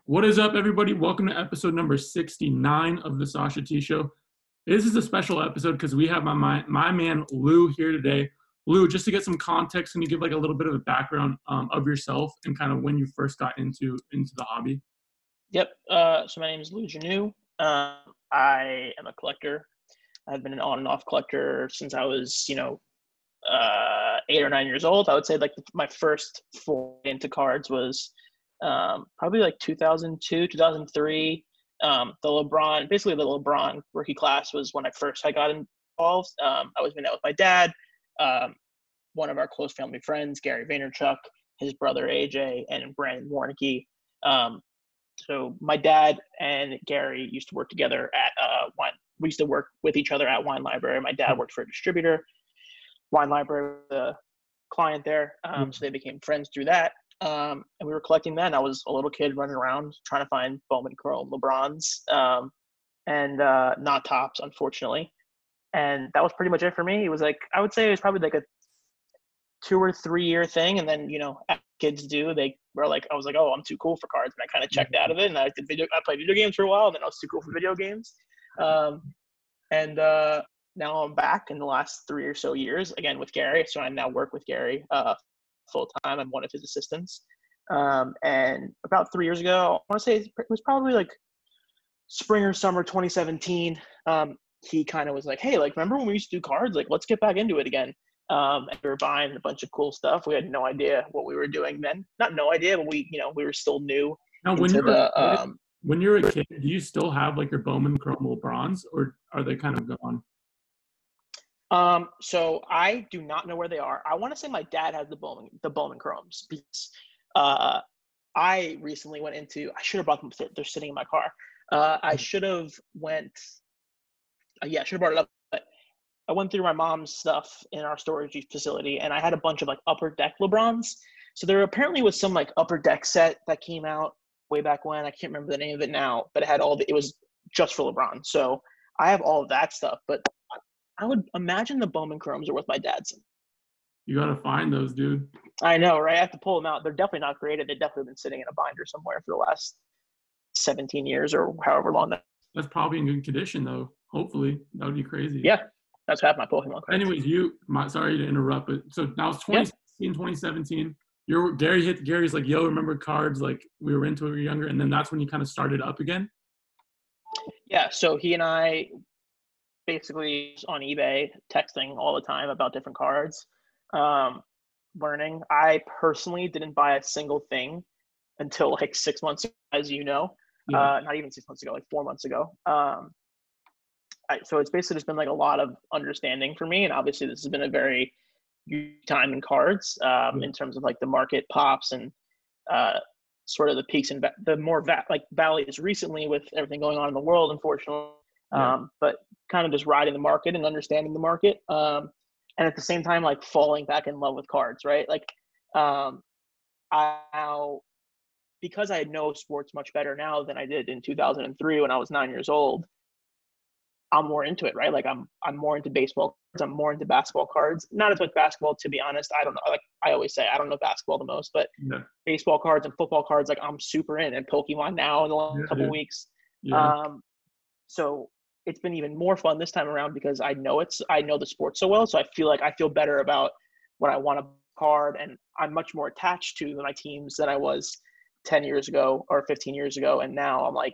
What is up, everybody? Welcome to episode number 69 of the Sasha T Show. This is a special episode because we have my man Lou here today. Lou, just to get some context, can you give like a little bit of a background of yourself and kind of when you first got into the hobby? Yep. So my name is Lou Janu. I am a collector. I've been an on and off collector since I was, 8 or 9 years old. I would say like my first foray into cards was probably like 2002, 2003. Basically the LeBron rookie class was when I got involved. I was doing that with my dad, um, one of our close family friends, Gary Vaynerchuk, his brother AJ, and Brandon Warnke. So my dad and Gary used to work together at wine. We used to work with each other at Wine Library. My dad worked for a distributor. Wine Library was a client there, so they became friends through that. And we were collecting then. I was a little kid running around trying to find Bowman Chrome LeBrons, and not tops, unfortunately. And that was pretty much it for me. It was like, I would say it was probably like a 2 or 3 year thing. And then, as kids do, they were like, I was like, oh, I'm too cool for cards. And I kind of checked out of it. And I played video games for a while, and then I was too cool for video games. And now I'm back in the last 3 or so years again with Gary. So I now work with Gary full time. I'm one of his assistants. And about 3 years ago, I want to say it was probably like spring or summer 2017. He kind of was like, hey, like, remember when we used to do cards? Like, let's get back into it again. And we were buying a bunch of cool stuff. We had no idea what we were doing then. Not no idea, but we were still new Now, into the when you're a kid, do you still have like your Bowman Chrome LeBrons, or are they kind of gone? So I do not know where they are. I want to say my dad has the Bowman Chromes because I recently went into. I should have brought them. They're sitting in my car. I should have went. Yeah, I should have brought it up. But I went through my mom's stuff in our storage facility, and I had a bunch of like upper deck LeBrons. So there apparently was some like upper deck set that came out way back when. I can't remember the name of it now, but it had it was just for LeBron. So I have all of that stuff, but I would imagine the Bowman Chromes are with my dad's. You gotta find those, dude. I know, right? I have to pull them out. They're definitely not graded. They've definitely been sitting in a binder somewhere for the last 17 years or however long that. That's probably in good condition, though. Hopefully, that would be crazy. Yeah, that's half my Pokemon cards. Anyways, sorry to interrupt, but so now it's 2016, 2017. Gary's like, yo, remember cards? Like, we were into it when we were younger. And then that's when you kind of started up again? Yeah, so he and I basically on eBay texting all the time about different cards, learning. I personally didn't buy a single thing until like 6 months ago, as you know. Not even 6 months ago, like 4 months ago. So it's basically just been like a lot of understanding for me, and obviously this has been a very huge time in cards, in terms of like the market pops and sort of the peaks and the more valleys recently with everything going on in the world, unfortunately. But kind of just riding the market and understanding the market, and at the same time like falling back in love with cards, right? Like because I know sports much better now than I did in 2003 when I was 9 years old. I'm more into it, right? Like I'm more into baseball cards. I'm more into basketball cards. Not as much basketball, to be honest. I don't know. Like I always say, I don't know basketball the most, but baseball cards and football cards, like I'm super in. And Pokemon now in the last couple weeks. So it's been even more fun this time around because I know the sport so well. So I feel better about what I want to card, and I'm much more attached to my teams than I was 10 years ago or 15 years ago. And now I'm like,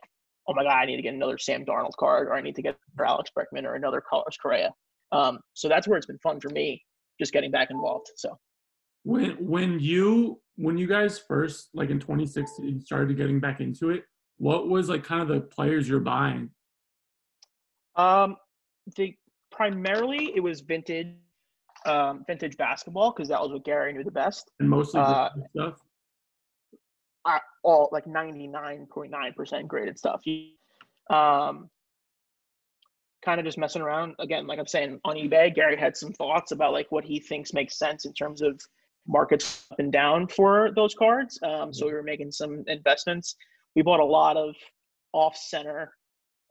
oh my God, I need to get another Sam Darnold card, or I need to get Alex Bregman or another Carlos Correa. So that's where it's been fun for me, just getting back involved. So when you guys first, like in 2016, started getting back into it, what was like kind of the players you're buying? Primarily it was vintage basketball, because that was what Gary knew the best. And mostly stuff? All like 99.9% graded stuff. Kind of just messing around. Again, like I'm saying, on eBay, Gary had some thoughts about like what he thinks makes sense in terms of markets up and down for those cards. So we were making some investments. We bought a lot of off-center,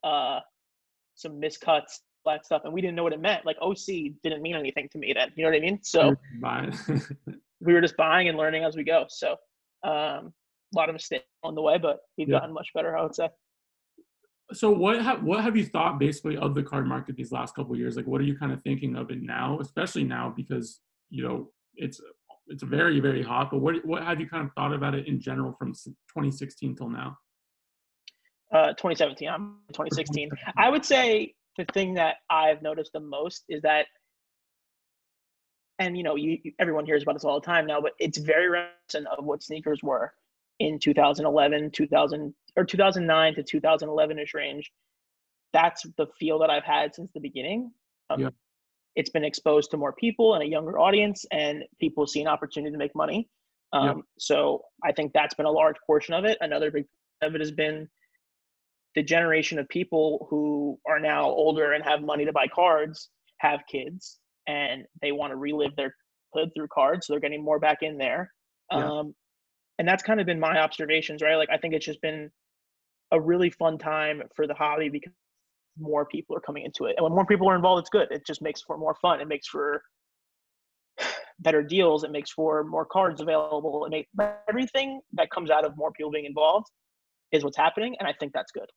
some miscuts, that stuff, and we didn't know what it meant. Like OC didn't mean anything to me then. You know what I mean? So we were just buying and learning as we go. So a lot of mistakes on the way, but we've Yeah. gotten much better, I would say. So what have you thought basically of the card market these last couple of years? Like, what are you kind of thinking of it now, especially now because it's very, very hot. But what have you kind of thought about it in general from 2016 till now? 2017. I'm 2016. I 2017. would say the thing that I've noticed the most is that, and everyone hears about this all the time now, but it's very reminiscent of what sneakers were in 2011, 2000 or 2009 to 2011ish range. That's the feel that I've had since the beginning. Yeah. It's been exposed to more people and a younger audience, and people see an opportunity to make money. Yeah. So I think that's been a large portion of it. Another big part of it has been the generation of people who are now older and have money to buy cards, have kids, and they want to relive their childhood through cards. So they're getting more back in there. Yeah. And that's kind of been my observations, right? Like, I think it's just been a really fun time for the hobby because more people are coming into it. And when more people are involved, it's good. It just makes for more fun. It makes for better deals. It makes for more cards available. Everything that comes out of more people being involved is what's happening. And I think that's good.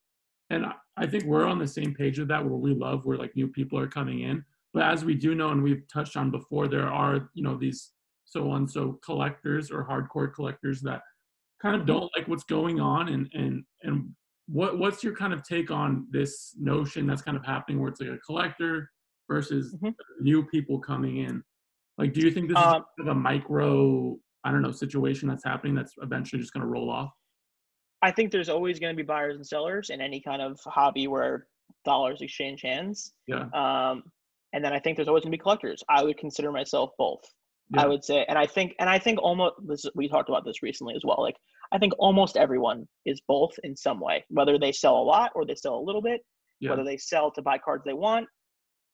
And I think we're on the same page with that, where we love where like new people are coming in. But as we do know, and we've touched on before, there are, these so collectors or hardcore collectors that kind of don't like what's going on. And what's your kind of take on this notion that's kind of happening where it's like a collector versus Mm-hmm. new people coming in? Like, do you think this is kind of a micro, I don't know, situation that's happening that's eventually just going to roll off? I think there's always going to be buyers and sellers in any kind of hobby where dollars exchange hands. Yeah. And then I think there's always going to be collectors. I would consider myself both. I Yeah. would say, and I think almost we talked about this recently as well. Like, I think almost everyone is both in some way, whether they sell a lot or they sell a little bit, Yeah. whether they sell to buy cards they want,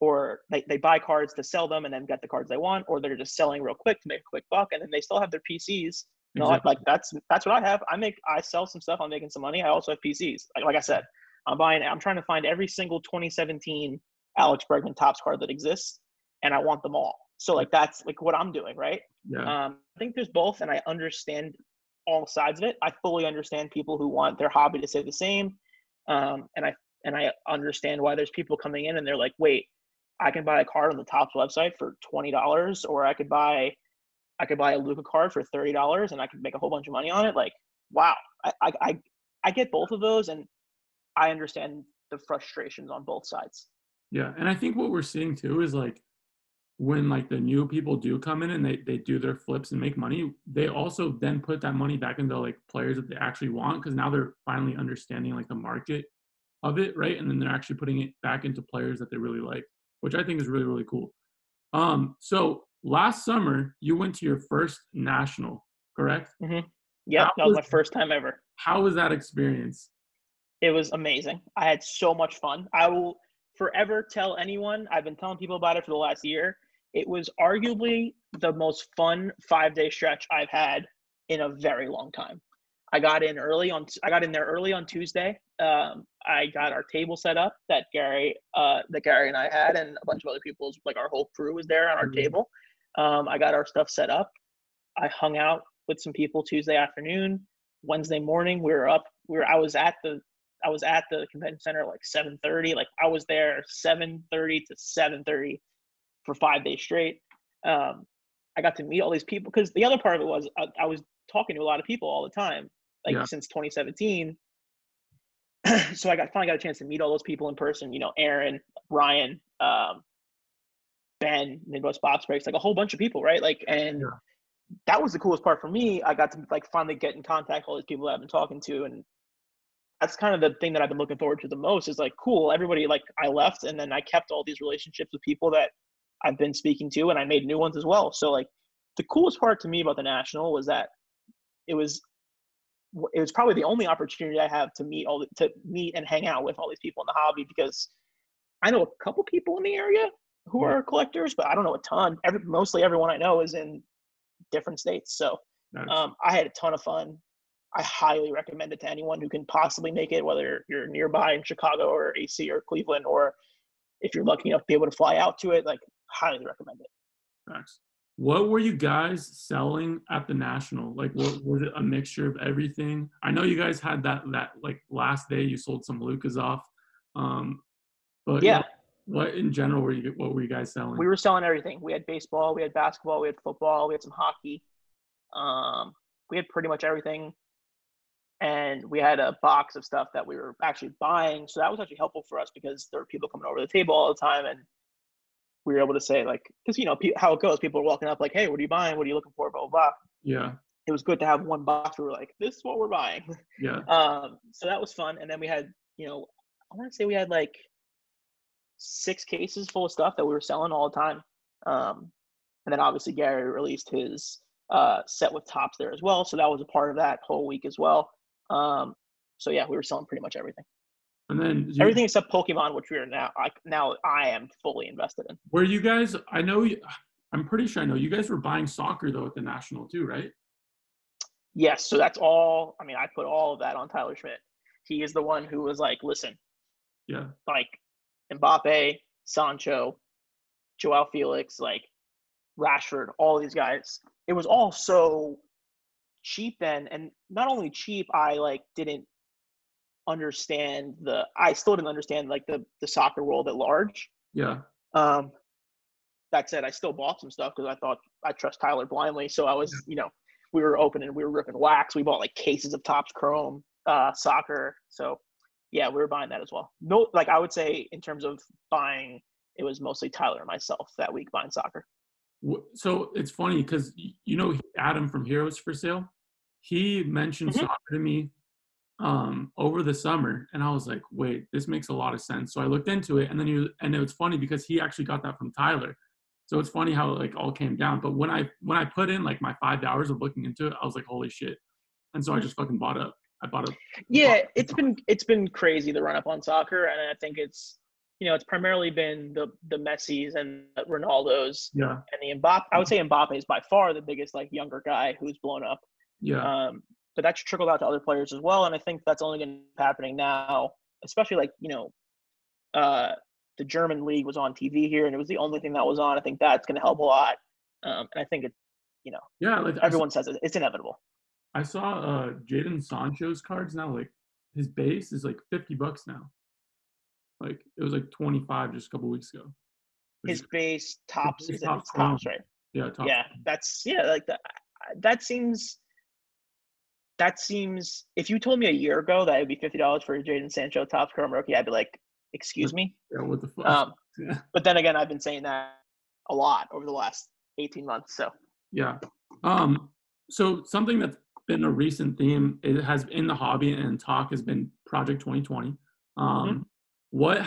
or they buy cards to sell them and then get the cards they want, or they're just selling real quick to make a quick buck, and then they still have their PCs. Exactly. Like that's what I have. I sell some stuff. I'm making some money. I also have PCs. Like I said, I'm trying to find every single 2017 Alex Bregman Topps card that exists, and I want them all. So like that's like what I'm doing, right? Yeah. I think there's both, and I understand all sides of it. I fully understand people who want their hobby to stay the same, and I understand why there's people coming in and they're like, wait, I can buy a card on the Topps website for $20, or I could buy a Luka card for $30 and I could make a whole bunch of money on it. Like, wow, I get both of those, and I understand the frustrations on both sides. Yeah. And I think what we're seeing too is like when like the new people do come in and they do their flips and make money, they also then put that money back into like players that they actually want, because now they're finally understanding like the market of it, right? And then they're actually putting it back into players that they really like, which I think is really, really cool. So last summer you went to your first national, correct? Mm-hmm. Yep, that was my first time ever. How was that experience? It was amazing. I had so much fun. I will forever tell anyone. I've been telling people about it for the last year. It was arguably the most fun 5-day stretch I've had in a very long time. I got in there early on Tuesday. I got our table set up that Gary and I had, and a bunch of other people, like our whole crew was there on our table. I got our stuff set up. I hung out with some people Tuesday afternoon. Wednesday morning, I was at the convention center at like 7:30. Like, I was there 7:30 to 7:30 for 5 days straight. I got to meet all these people, because the other part of it was I was talking to a lot of people all the time, since 2017. So I finally got a chance to meet all those people in person. Aaron, Ryan, Ben, Midwest Box Breaks, like a whole bunch of people, right? Like, and that was the coolest part for me. I got to like finally get in contact with all these people that I've been talking to, and that's kind of the thing that I've been looking forward to the most. Is like, cool, everybody, like, I left and then I kept all these relationships with people that I've been speaking to, and I made new ones as well. So like, the coolest part to me about the National was that it was probably the only opportunity I have to meet and hang out with all these people in the hobby, because I know a couple people in the area who are collectors, but I don't know a ton. Mostly everyone I know is in different states. So I had a ton of fun. I highly recommend it to anyone who can possibly make it, whether you're nearby in Chicago or AC or Cleveland, or if you're lucky enough to be able to fly out to it. Like, highly recommend it. Thanks. What were you guys selling at the National? Like, what was it? A mixture of everything? I know you guys had that like last day you sold some Lucas off, um, but yeah, Yeah, what in general what were you guys we selling? were selling everything. We had baseball, we had basketball, we had football, we had some hockey. Um, we had pretty much everything, and we had a box of stuff that we were actually buying. So that was actually helpful for us because there were people coming over the table all the time, and we were able to say like, because how it goes, people are walking up like, "Hey, what are you buying? What are you looking for?" Blah blah blah. Yeah, It was good to have one box where we're like, "This is what we're buying." yeah. So that was fun, and then we had, I want to say we had like 6 cases full of stuff that we were selling all the time. And then obviously Gary released his set with Tops there as well, so that was a part of that whole week as well. So yeah, we were selling pretty much everything, And then everything except Pokemon, which we are now I am fully invested in. were you guys? I'm pretty sure I know you guys were buying soccer though at the National too, right? Yes, so that's all. I mean, I put all of that on Tyler Schmidt. He is the one who was like, listen, Yeah, like Mbappe, Sancho, Joao Felix, like Rashford, all these guys. It was all so cheap then, and not only cheap, I like didn't understand I still didn't understand like the soccer world at large. yeah. Um, that said, I still bought some stuff because I thought I trust Tyler blindly. So I was, we were opening, we were ripping wax. We bought like cases of Topps Chrome soccer. So yeah, we were buying that as well. No, like I would say in terms of buying, it was mostly Tyler and myself that week buying soccer. So it's funny because Adam from Heroes for Sale, he mentioned Mm-hmm. soccer to me over the summer, and I was like, wait, this makes a lot of sense. So I looked into it, and then and it was funny because he actually got that from Tyler. So it's funny how it like all came down. But when I put in like my 5 hours of looking into it, I was like, holy shit. And so I just fucking bought up. I bought up. Yeah, it's been crazy the run up on soccer, and I think it's primarily been the Messis and the Ronaldos Yeah, and the Mbappe. I would say Mbappe is by far the biggest like younger guy who's blown up. yeah, But that's trickled out to other players as well, and I think that's only going to be happening now, especially like uh, the German league was on TV here, and it was the only thing that was on. I think that's going to help a lot, and I think you know yeah. Like everyone says it's inevitable. I saw Jadon Sancho's cards now. Like his base is like $50 now. Like it was like 25 just a couple weeks ago. Which is His base tops his is top it's chrome. tops, right? Yeah, top. Yeah, like that. That seems. That seems. If you told me a year ago that it would be $50 for Jadon Sancho Topps Chrome rookie, I'd be like, "Excuse me." Yeah, what the fuck? Um, Yeah. but then again, I've been saying that a lot over the last 18 months. So Yeah. So something that's been a recent theme, it has in the hobby and talk has been Project 2020. mhm. What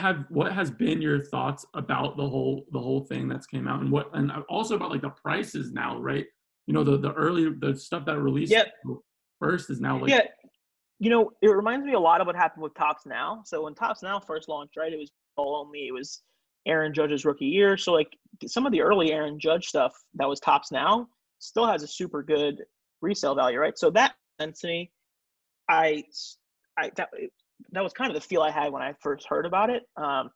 has been your thoughts about the whole thing that's came out and also about like the prices now, right? The stuff that released Yeah, first is now like yeah. It reminds me a lot of what happened with Tops Now. So when Tops Now first launched, right, it was all only. It was Aaron Judge's rookie year. So like some of the early Aaron Judge stuff that was Tops Now still has a super good resale value, right? So that sense to me, I, I that was kind of the feel I had when I first heard about it. I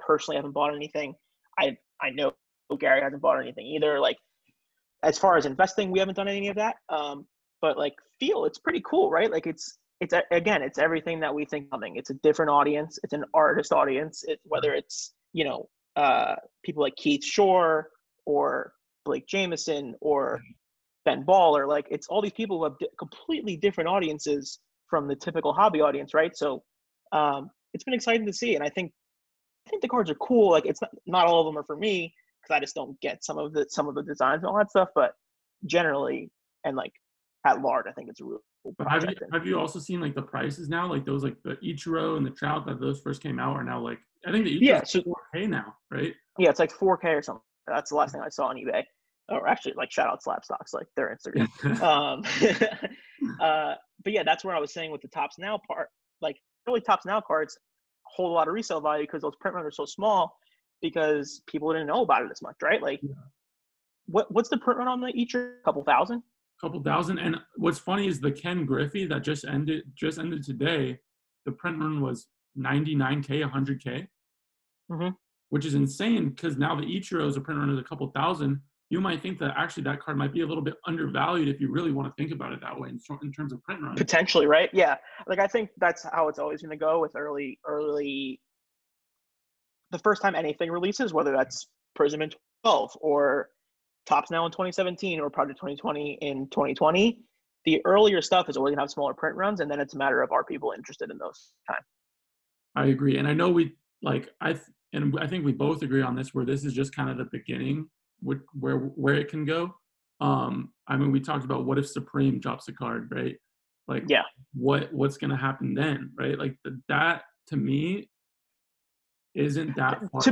personally haven't bought anything. I know Gary hasn't bought anything either. Like as far as investing, we haven't done any of that. But like it's pretty cool, right? Like again, it's everything that we think coming. It's a different audience. It's an artist audience. Whether it's people like Keith Shore or Blake Jameson or Ben Baller, like it's all these people who have completely different audiences from the typical hobby audience, right? So it's been exciting to see, and I think the cards are cool. Like it's not all of them are for me because I just don't get some of the designs and all that stuff. But generally, and like at large, I think it's a real cool but project. have you also seen like the prices now? Like those like the Ichiro and the Trout that those first came out are now like I think the Ichiro's Yeah, so 4K now, right? yeah, it's like 4K or something. That's the last thing I saw on eBay. Or actually, like shout out Slab Stocks, like their Instagram. Um, but yeah, that's where I was saying with the Tops Now part. Like really, Tops Now cards hold a lot of resale value because those print runs are so small because people didn't know about it as much, right? Like what's the print run on the each? A couple thousand? Couple thousand. And what's funny is the Ken Griffey that just ended today. The print run was 99K, 100K, Mm-hmm. which is insane because now the Ichiro's a print run is a couple thousand. you might think that actually that card might be a little bit undervalued if you really want to think about it that way in terms of print run. Potentially, right? Yeah. Like I think that's how it's always going to go with early. The first time anything releases, whether that's Prism in 12 or Tops Now in 2017 or Project 2020 in 2020, the earlier stuff is always going to have smaller print runs, and then it's a matter of are people interested in those time. I agree, and I know I think we both agree on this, where this is just kind of the beginning with where it can go. I mean, we talked about what if Supreme drops a card, right? Like, Yeah. what's going to happen then, right? Like that to me isn't that far.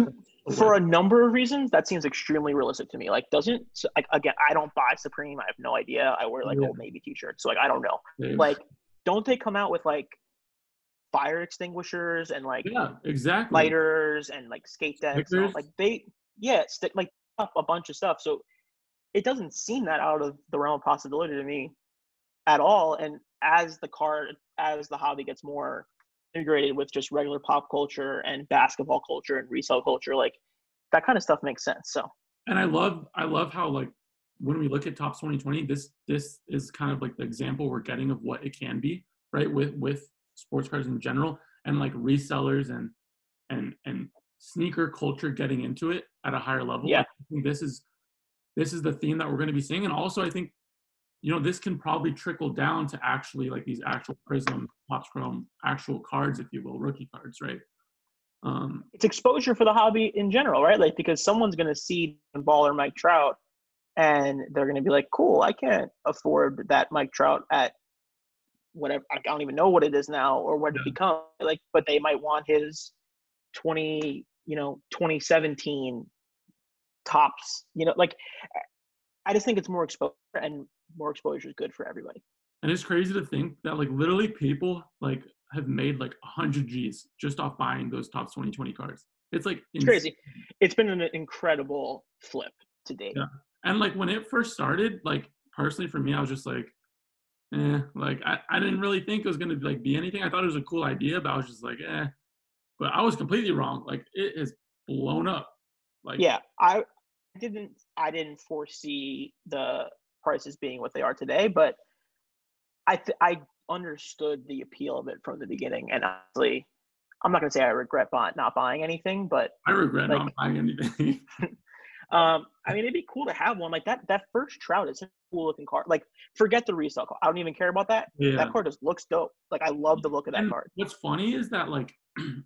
For a number of reasons, that seems extremely realistic to me. Like, again, I don't buy Supreme. I have no idea. I wear like Old Navy t-shirts, so like I don't know. Same. Like, don't they come out with like fire extinguishers and like exactly lighters and like skate decks? And like stick like up a bunch of stuff. So it doesn't seem that out of the realm of possibility to me at all. And as the hobby gets more integrated with just regular pop culture and basketball culture and resale culture, like that kind of stuff makes sense. So, and I love how, like, when we look at Topps 2020, this is kind of like the example we're getting of what it can be, right? With sports cards in general, and like resellers and sneaker culture getting into it at a higher level. Yeah. I think this is the theme that we're going to be seeing. And also I think, this can probably trickle down to actually like these actual Prism, Topps Chrome, actual cards, if you will, rookie cards, right? It's exposure for the hobby in general, right? Like, because someone's going to see Baller Mike Trout and they're going to be like, cool, I can't afford that Mike Trout at whatever. I don't even know what it is now or what it becomes. Like, but they might want his 2017 Tops, like I just think it's more exposure, and more exposure is good for everybody. And it's crazy to think that like literally people like have made like 100 G's just off buying those Topps 2020 cards. It's like it's crazy. It's been an incredible flip to date. Yeah. And like when it first started, like personally for me, I was just like, like I didn't really think it was gonna be anything. I thought it was a cool idea, but I was just like, But I was completely wrong. Like it has blown up. Like I didn't foresee the prices being what they are today, but I understood the appeal of it from the beginning. And honestly, I'm not gonna say I regret not buying anything, but I regret not buying anything. I mean, it'd be cool to have one like that. That first Trout is a cool looking card. Like, forget the resale card. I don't even care about that. Yeah. That card just looks dope. Like, I love the look of that card. What's funny is that like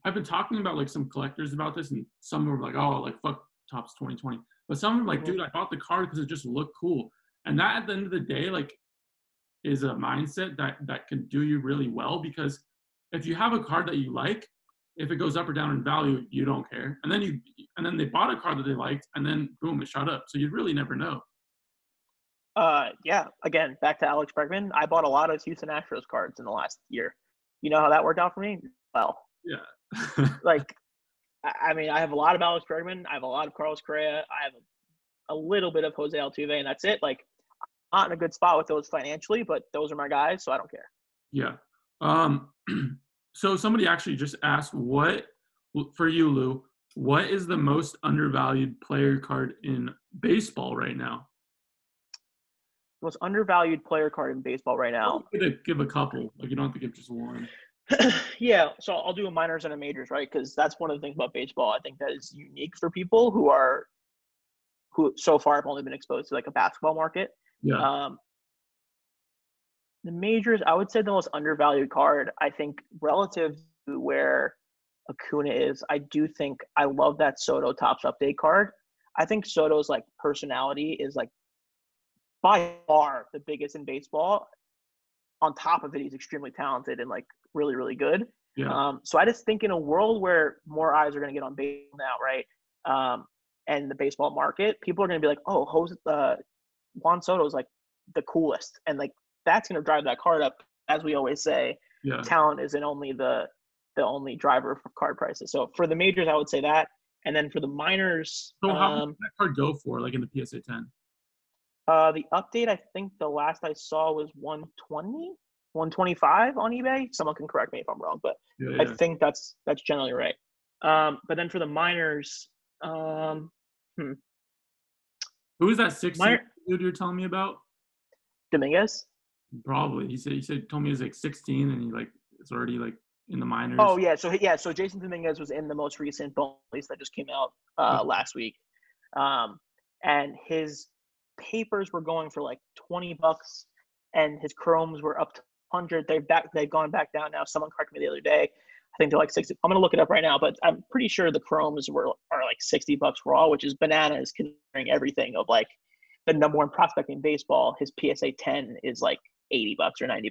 I've been talking about like some collectors about this, and some were like, "Oh, like fuck Topps 2020," but some were like, "Dude, I bought the card because it just looked cool." And that, at the end of the day, like, is a mindset that can do you really well, because if you have a card that you like, if it goes up or down in value, you don't care. And then they bought a card that they liked, and then boom, it shot up. So you'd really never know. Yeah. Again, back to Alex Bregman. I bought a lot of Houston Astros cards in the last year. You know how that worked out for me? Well, yeah. Like, I mean, I have a lot of Alex Bregman. I have a lot of Carlos Correa. I have a little bit of Jose Altuve, and that's it. Like, I'm not in a good spot with those financially, but those are my guys, so I don't care. Yeah. So somebody actually just asked, for you, Lou, what is the most undervalued player card in baseball right now? Most undervalued player card in baseball right now. Give a couple. Like, you don't have to give just one. Yeah, so I'll do a minors and a majors, right? Because that's one of the things about baseball I think that is unique for people who so far have only been exposed to like a basketball market. Yeah. The majors, I would say the most undervalued card, I think, relative to where Acuna is, I do think I love that Soto Topps Update card. I think Soto's like personality is like by far the biggest in baseball. On top of it, he's extremely talented and like really, really good. Yeah. So I just think in a world where more eyes are going to get on baseball now, right? And the baseball market, people are going to be like, oh, Juan Soto's like the coolest. And like, that's going to drive that card up. As we always say, talent isn't only the only driver for card prices. So for the majors, I would say that. And then for the minors. So how much does that card go for, like in the PSA 10? The update, I think the last I saw was 120, 125 on eBay. Someone can correct me if I'm wrong, but I think that's generally right. But then for the minors, Who is that 16 My dude you're telling me about? Dominguez. Probably. He told me he's like 16 and he like is already like in the Oh minors. yeah, so Jason Dominguez was in the most recent bone release that just came out last week, um, and his papers were going for like $20, and his chromes were up to 100. They've gone back down now. Someone corrected me the other day. I think they're like 60. I'm gonna look it up right now, but I'm pretty sure the chromes are like $60 raw, which is bananas considering everything of like the number one prospect in baseball. His PSA 10 is like $80 or $90.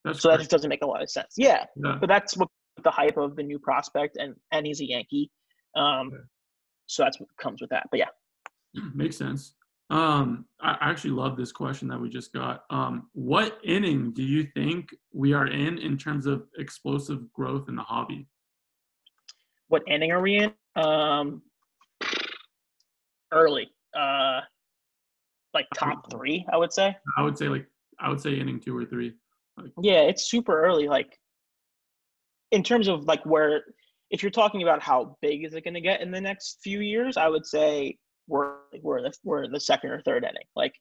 That's So that great. just doesn't make a lot of sense. Yeah, Yeah. but that's what the hype of the new prospect, and he's a Yankee, Yeah. so that's what comes with that. But yeah, Makes sense. I actually love this question that we just got. What inning do you think we are in terms of explosive growth in the hobby? what inning are we in? Early, like top three, I would say. I would say inning 2 or 3. Like, Yeah, it's super early. Like in terms of like where, if you're talking about how big is it going to get in the next few years, I would say we're in the second or third inning. Like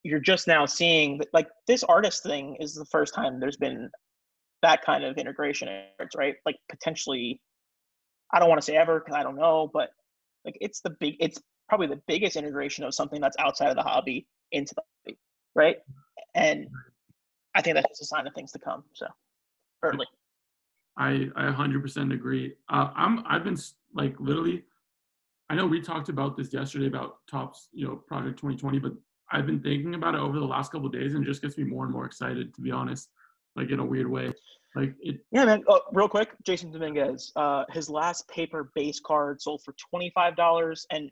you're just now seeing like this artist thing is the first time there's been that kind of integration, right? Like potentially, I don't want to say ever because I don't know, but like it's probably the biggest integration of something that's outside of the hobby into the hobby, right? And I think that's just a sign of things to come. So early. I 100% agree. I've been like literally. I know we talked about this yesterday about Topps, Project 2020, but I've been thinking about it over the last couple of days, and it just gets me more and more excited, to be honest. Like in a weird way. Like it. Yeah, man. Oh, real quick, Jason Dominguez. His last paper base card sold for $25, and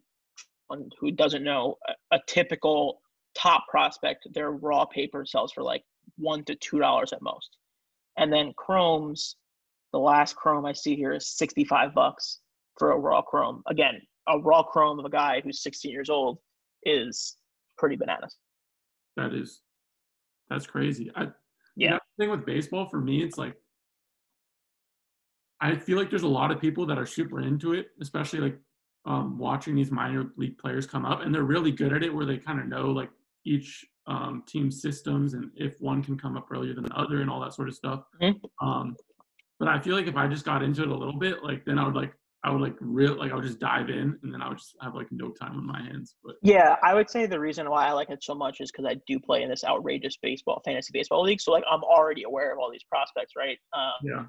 who doesn't know, a typical top prospect, their raw paper sells for like $1 to $2 at most. And then chromes, the last chrome I see here is $65 for a raw chrome. Again, a raw chrome of a guy who's 16 years old is pretty bananas. That's crazy. Yeah. The thing with baseball for me, it's like I feel like there's a lot of people that are super into it, especially like watching these minor league players come up, and they're really good at it, where they kind of know like each team's systems and if one can come up earlier than the other and all that sort of stuff. Mm-hmm. But I feel like if I just got into it a little bit, like then I would just dive in, and then I would just have like no time on my hands. But Yeah, I would say the reason why I like it so much is because I do play in this outrageous fantasy baseball league. So like I'm already aware of all these prospects, right? yeah,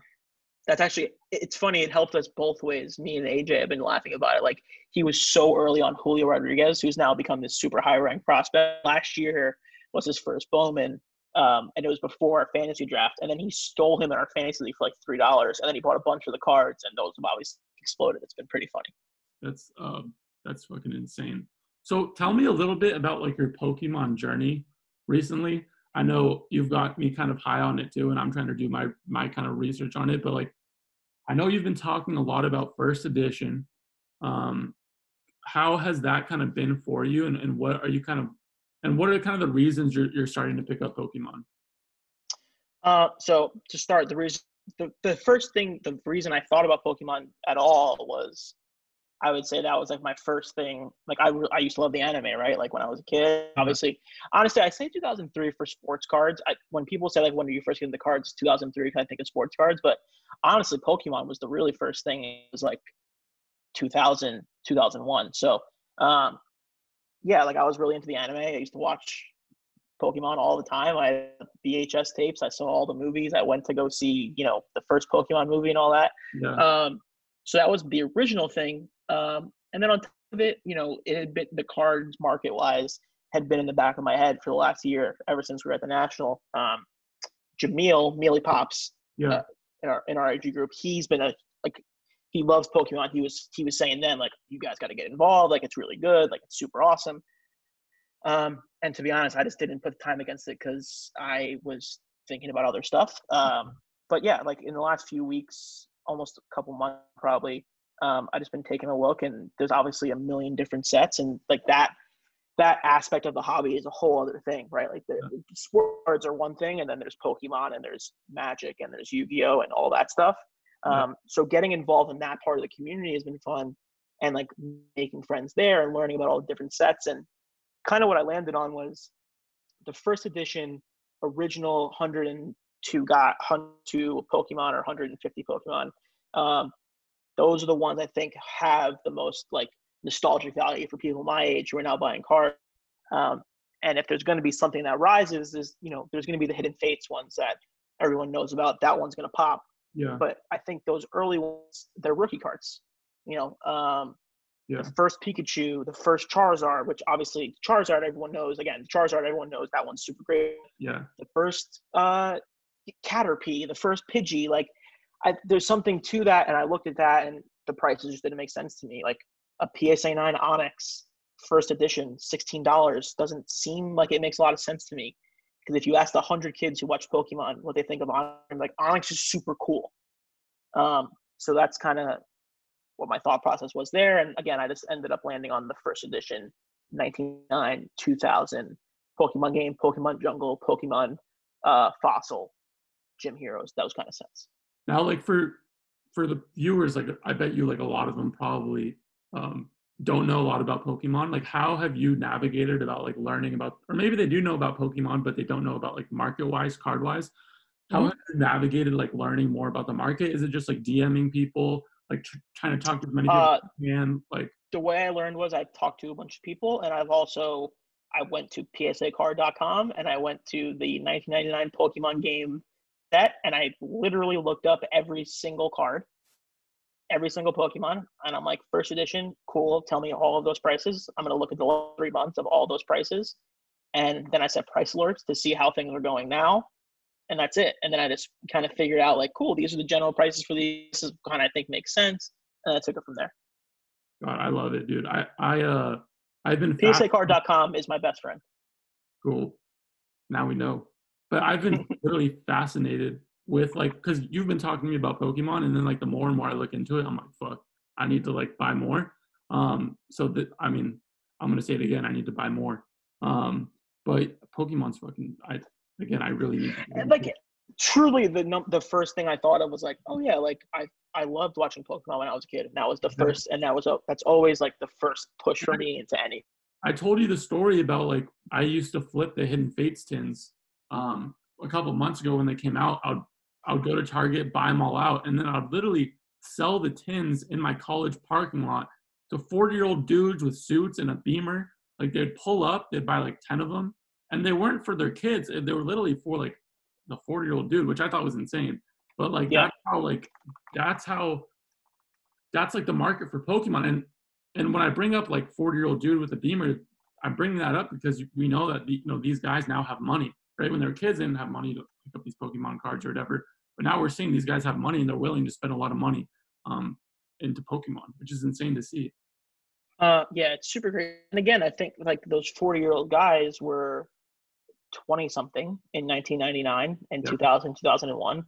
That's actually, it's funny. It helped us both ways. Me and AJ have been laughing about it. Like he was so early on Julio Rodriguez, who's now become this super high ranked prospect. Last year was his first Bowman. And it was before our fantasy draft. And then he stole him in our fantasy league for like $3. And then he bought a bunch of the cards, and those have always exploded. It's been pretty funny. that's fucking insane. So tell me a little bit about like your Pokemon journey recently. I know you've got me kind of high on it too, and I'm trying to do my kind of research on it. But like, I know you've been talking a lot about first edition. Um, how has that kind of been for you, and what are you kind of, and what are kind of the reasons you're starting to pick up Pokemon? So to start, the reason I thought about Pokemon at all was, I would say that was like my first thing. Like I used to love the anime, right? Like when I was a kid, Yeah, obviously. Honestly, I say 2003 for sports cards. When people say like when do you first get into cards, 2003, I think of sports cards. But honestly, Pokemon was the really first thing. It was like 2000, 2001. So um, yeah, like I was really into the anime. I used to watch Pokemon all the time. I had VHS tapes. I saw all the movies. I went to go see, the first Pokemon movie and all that. yeah, So that was the original thing. And then on top of it, it had been, the cards market wise had been in the back of my head for the last year, ever since we were at the National. Jameel, Mealy Pops, yeah, uh, in our IG group, he's been he loves Pokemon. He was saying then, like, you guys got to get involved. Like, it's really good. Like, it's super awesome. And to be honest, I just didn't put the time against it because I was thinking about other stuff. But yeah, like in the last few weeks, almost a couple months probably, I just been taking a look, and there's obviously a million different sets, and like that aspect of the hobby is a whole other thing, right? Like the sport cards are one thing, and then there's Pokemon, and there's Magic, and there's Yu-Gi-Oh, and all that stuff. yeah. So getting involved in that part of the community has been fun. and like making friends there and learning about all the different sets. And kind of what I landed on was the first edition original 102 Pokemon or 150 Pokemon. Those are the ones I think have the most like nostalgic value for people my age who are now buying cards. And if there's going to be something that rises, is there's going to be the Hidden Fates ones that everyone knows about. That one's going to pop. Yeah. But I think those early ones, they're rookie cards. Yeah. The first Pikachu, the first Charizard, which obviously Charizard everyone knows. Again, Charizard everyone knows, that one's super great. Yeah. The first Caterpie, the first Pidgey, like there's something to that, and I looked at that, and the prices just didn't make sense to me. Like a PSA 9 Onyx first edition, $16 doesn't seem like it makes a lot of sense to me. Because if you ask 100 kids who watch Pokemon what they think of Onyx, like Onyx is super cool. So that's kind of what my thought process was there. And again, I just ended up landing on the first edition, 1999, 2000 Pokemon game, Pokemon Jungle, Pokemon Fossil, Gym Heroes, those kind of sets. Now, like for the viewers, like I bet you like a lot of them probably don't know a lot about Pokemon. Like how have you navigated about like learning about, or maybe they do know about Pokemon, but they don't know about like market-wise, card-wise. How have you navigated like learning more about the market? Is it just like DMing people, like trying to talk to as many people as you can? Like the way I learned was I talked to a bunch of people, and I went to psacard.com and I went to the 1999 Pokemon game set, and I literally looked up every single card, every single Pokemon, and I'm like, first edition, cool, tell me all of those prices. I'm going to look at the last 3 months of all those prices, and then I set price alerts to see how things are going now, and that's it. And then I just kind of figured out like, cool, these are the general prices for these. This is kind of I think makes sense, and I took it from there. God, I love it, dude. I've been psacard.com is my best friend. Cool. Now we know. But I've been really fascinated with like, because you've been talking to me about Pokemon, and then like the more and more I look into it, I'm like, fuck, I need to like buy more. So that, I mean, I'm gonna say it again, I need to buy more. But Pokemon's fucking, I really need to like truly the first thing I thought of was like, oh yeah, like I loved watching Pokemon when I was a kid, and that was the first, and that's always like the first push for me into any. I told you the story about like I used to flip the Hidden Fates tins a couple months ago when they came out. I would go to Target, buy them all out, and then I'd literally sell the tins in my college parking lot to 40-year-old dudes with suits and a Beamer. Like they'd pull up, they'd buy like 10 of them, and they weren't for their kids. They were literally for like the 40-year-old dude, which I thought was insane. But like that's like the market for Pokemon. And when I bring up like 40-year-old dude with a Beamer, I'm bringing that up because we know that these guys now have money, right? When they were kids, they didn't have money to pick up these Pokemon cards or whatever. But now we're seeing these guys have money and they're willing to spend a lot of money into Pokemon, which is insane to see. Yeah, it's super great. And again, I think like those 40-year-old guys were 20 something in 1999 and 2000, 2001,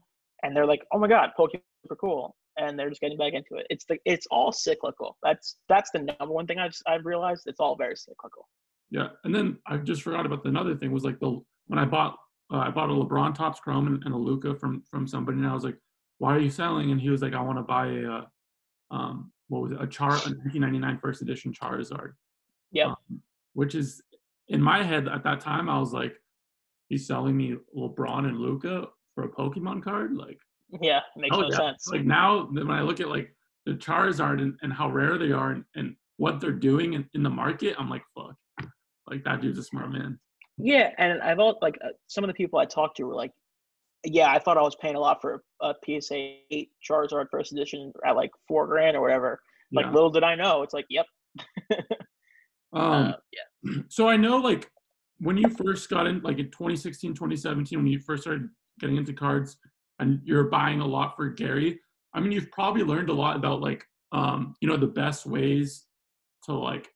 and they're like, oh my god, Pokemon super cool, and they're just getting back into it. It's all cyclical. That's the number one thing I've realized. It's all very cyclical. Yeah, and then I just forgot about another thing was like when I bought a LeBron Topps Chrome and a Luka from somebody, and I was like, why are you selling? And he was like, I want to buy a what was it, a 1999 first edition Charizard. Yeah. Which is, in my head at that time, I was like, he's selling me LeBron and Luka for a Pokemon card? Like, yeah, it makes no sense. Like now, when I look at like the Charizard and how rare they are and what they're doing in the market, I'm like, fuck, like that dude's a smart man. Yeah, and I've like some of the people I talked to were like, yeah, I thought I was paying a lot for a PSA 8 Charizard first edition at like $4,000 or whatever. Like, little did I know, it's like, yep. Yeah. So I know, like, when you first got in, like in 2016, 2017, when you first started getting into cards and you're buying a lot for Gary, I mean, you've probably learned a lot about like, the best ways to like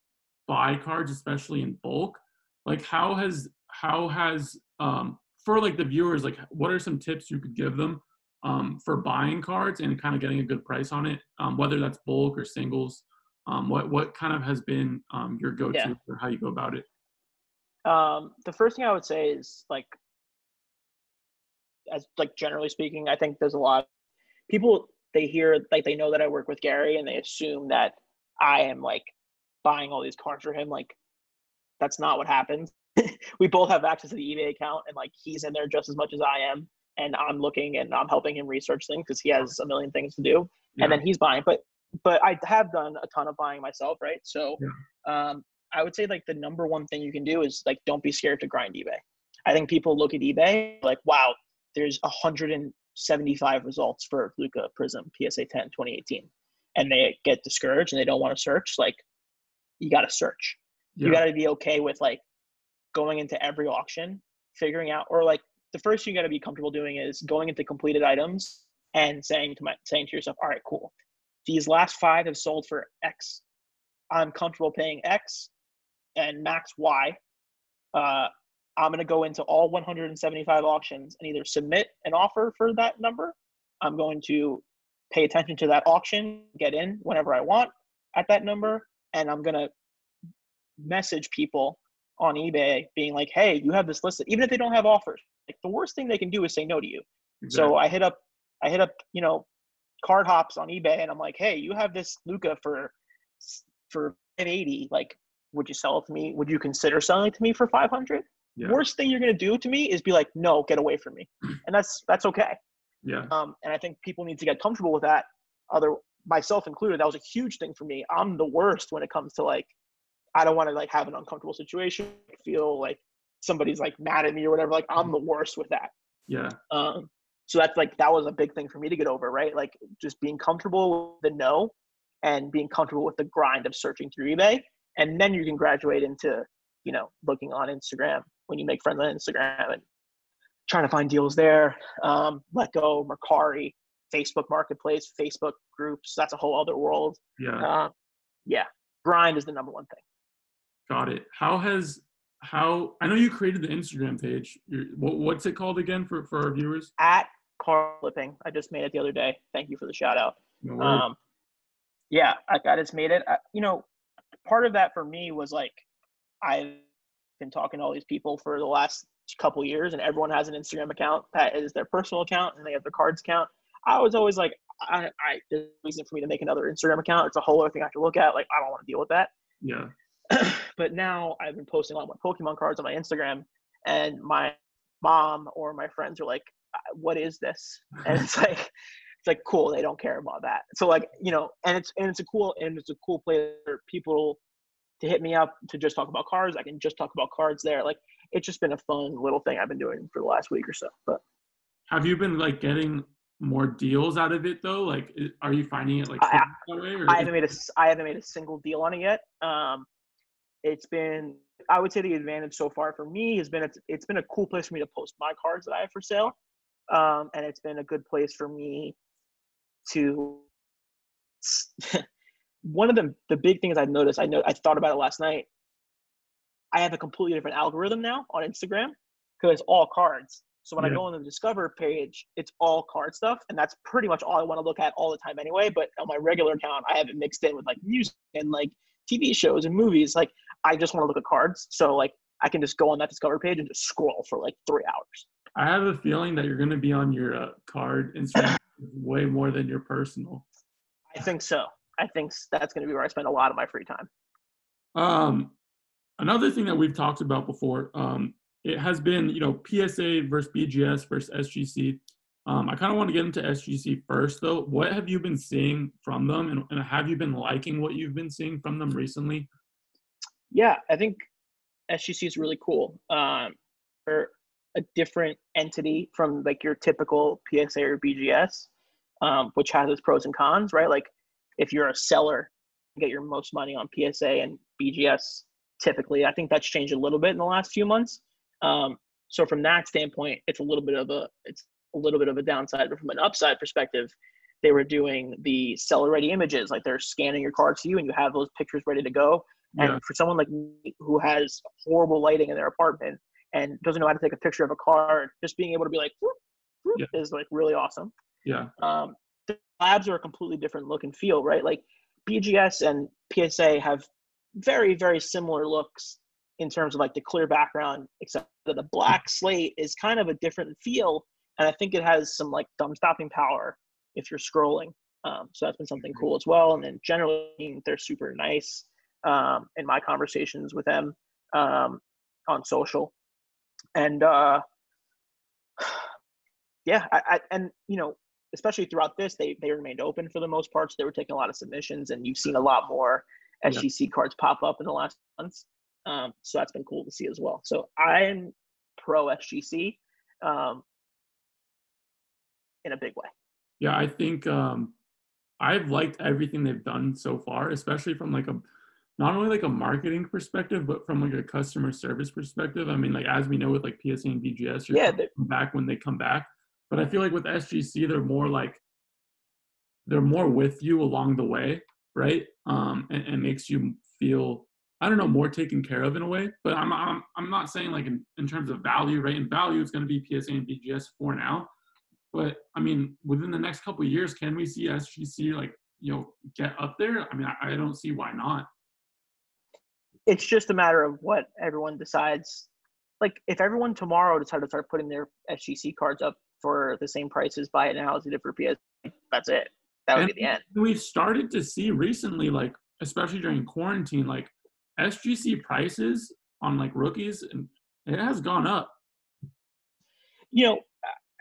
buy cards, especially in bulk. Like how has for like the viewers, like what are some tips you could give them for buying cards and kind of getting a good price on it, whether that's bulk or singles? What kind of has been your go-to or how you go about it? The first thing I would say is like, as like generally speaking, I think there's a lot of people, they hear, like they know that I work with Gary and they assume that I am like buying all these cars for him. Like, that's not what happens. We both have access to the eBay account, and like he's in there just as much as I am, and I'm looking and I'm helping him research things because he has a million things to do, and Yeah. then he's buying. But I have done a ton of buying myself, right? So Yeah. I would say like the number one thing you can do is like don't be scared to grind eBay. I think people look at eBay like, wow, there's 175 results for Luka Prism PSA 10 2018, and they get discouraged and they don't want to search. Like, you got to search. You Yeah. got to be okay with like going into every auction, figuring out, or like the first thing you got to be comfortable doing is going into completed items and saying to yourself, all right, cool. These last 5 have sold for X. I'm comfortable paying X and max Y. I'm going to go into all 175 auctions and either submit an offer for that number. I'm going to pay attention to that auction, get in whenever I want at that number, and I'm going to message people on eBay being like, hey, you have this listed, even if they don't have offers. Like, the worst thing they can do is say no to you. Exactly. So I hit up, Card Hops on eBay, and I'm like, hey, you have this Luka for 580. Like, would you sell it to me? Would you consider selling it to me for 500? Yeah. Worst thing you're gonna do to me is be like, no, get away from me, and that's okay. Yeah. And I think people need to get comfortable with that. Myself included, that was a huge thing for me. I'm the worst when it comes to like, I don't want to like have an uncomfortable situation, feel like somebody's like mad at me or whatever. Like, I'm the worst with that. Yeah. So that's like, that was a big thing for me to get over, right? Like, just being comfortable with the no and being comfortable with the grind of searching through eBay. And then you can graduate into, looking on Instagram when you make friends on Instagram and trying to find deals there. Letgo, Mercari, Facebook Marketplace, Facebook groups. That's a whole other world. Yeah. Yeah. Grind is the number one thing. Got it. I know you created the Instagram page. What's it called again for our viewers? At Car Flipping. I just made it the other day. Thank you for the shout out. No worries. Yeah, I just made it. Part of that for me was like, I've been talking to all these people for the last couple years, and everyone has an Instagram account that is their personal account, and they have their cards account. I was always like, there's a reason for me to make another Instagram account. It's a whole other thing I have to look at. Like, I don't want to deal with that. Yeah. But now I've been posting a lot more Pokemon cards on my Instagram, and my mom or my friends are like, what is this? And it's like, cool, they don't care about that. So like, and it's a cool place for people to hit me up to just talk about cards. I can just talk about cards there. Like, it's just been a fun little thing I've been doing for the last week or so. But have you been like getting more deals out of it though? Like, are you finding it like that way? Or I haven't made a single deal on it yet. It's been, I would say the advantage so far for me has been, it's been a cool place for me to post my cards that I have for sale. And it's been a good place for me to, one of the big things I've noticed, I thought about it last night. I have a completely different algorithm now on Instagram because it's all cards. So when I go on the Discover page, it's all card stuff. And that's pretty much all I want to look at all the time anyway. But on my regular account, I have it mixed in with like music and like TV shows and movies. Like, I just want to look at cards. So like, I can just go on that Discover page and just scroll for like 3 hours. I have a feeling that you're going to be on your card Instagram way more than your personal. I think so. I think that's going to be where I spend a lot of my free time. Another thing that we've talked about before, it has been, PSA versus BGS versus SGC. I kind of want to get into SGC first, though. What have you been seeing from them, and have you been liking what you've been seeing from them recently? Yeah, I think SGC is really cool. They're a different entity from like your typical PSA or BGS, which has its pros and cons, right? Like, if you're a seller, you get your most money on PSA and BGS typically. I think that's changed a little bit in the last few months. So from that standpoint, it's a little bit of a downside, but from an upside perspective, they were doing the seller ready images. Like, they're scanning your cards to you and you have those pictures ready to go. And for someone like me who has horrible lighting in their apartment and doesn't know how to take a picture of a card, just being able to be like, whoop, whoop, is like really awesome. Yeah. The labs are a completely different look and feel, right? Like, BGS and PSA have very, very similar looks in terms of like the clear background, except that the black slate is kind of a different feel. And I think it has some like thumb stopping power if you're scrolling. So that's been something cool as well. And then generally, they're super nice in my conversations with them on social. And yeah, and especially throughout this, they remained open for the most part. So they were taking a lot of submissions, and you've seen a lot more SGC cards pop up in the last months. So that's been cool to see as well. So I'm pro SGC in a big way. Yeah, I think I've liked everything they've done so far, especially from like not only like a marketing perspective, but from like a customer service perspective. I mean, like as we know with like PSA and BGS, you're coming back when they come back. But I feel like with SGC, they're more with you along the way, right? And makes you feel, I don't know, more taken care of in a way. But I'm not saying like in terms of value, right? In value, it's going to be PSA and BGS for now. But I mean, within the next couple of years, can we see SGC like get up there? I mean, I don't see why not. It's just a matter of what everyone decides. Like if everyone tomorrow decided to start putting their SGC cards up for the same price as buy it now as they did for PSA, that's it. That would be the end. We've started to see recently, like especially during quarantine, like SGC prices on like rookies, and it has gone up.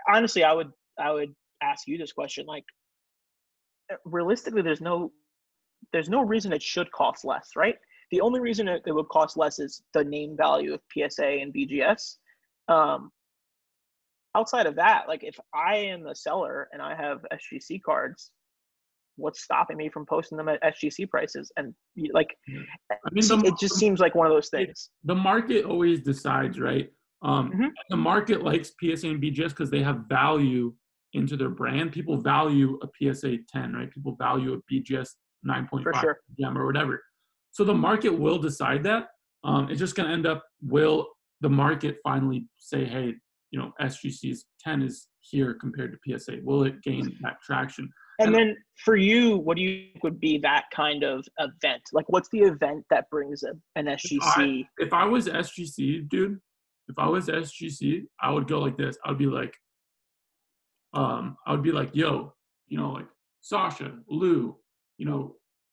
Honestly, I would ask you this question. Like, realistically, there's no reason it should cost less, right? The only reason it would cost less is the name value of PSA and BGS. Outside of that, like if I am the seller and I have SGC cards, what's stopping me from posting them at SGC prices? And like, I mean, it just seems like one of those things. The market always decides, right? The market likes PSA and BGS because they have value into their brand. People value a PSA 10, right? People value a BGS 9.5 gem or whatever. So the market will decide that. It's just going to end up, will the market finally say, hey, SGC's 10 is here compared to PSA? Will it gain that traction? And then for you, what do you think would be that kind of event? Like, what's the event that brings an SGC? If I was SGC, dude, I would go like this. I would be like, yo, like Sasha, Lou,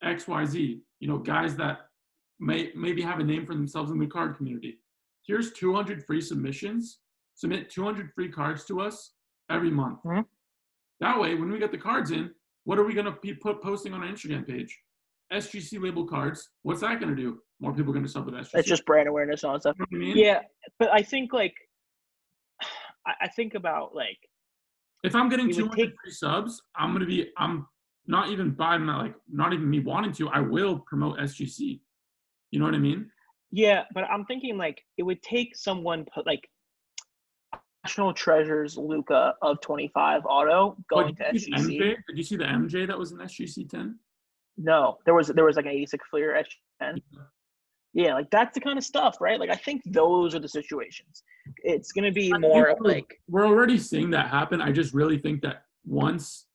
XYZ, guys that maybe have a name for themselves in the card community. Here's 200 free submissions. Submit 200 free cards to us every month. Mm-hmm. That way, when we get the cards in, what are we going to be posting on our Instagram page? SGC label cards. What's that going to do? More people are going to sub with SGC. It's just brand awareness and all that stuff. You know what I mean? Yeah, but I think I think about like, if I'm getting 200 free subs, I'm not even not even me wanting to, I will promote SGC. You know what I mean? Yeah, but I'm thinking like it would take someone like National Treasures Luka of 25 auto going to SGC. Did you see the MJ that was in SGC 10? No, there was like an 86 Fleer SGC 10. Yeah, like that's the kind of stuff, right? Like I think those are the situations. It's gonna be more of like, we're already seeing that happen. I just really think that once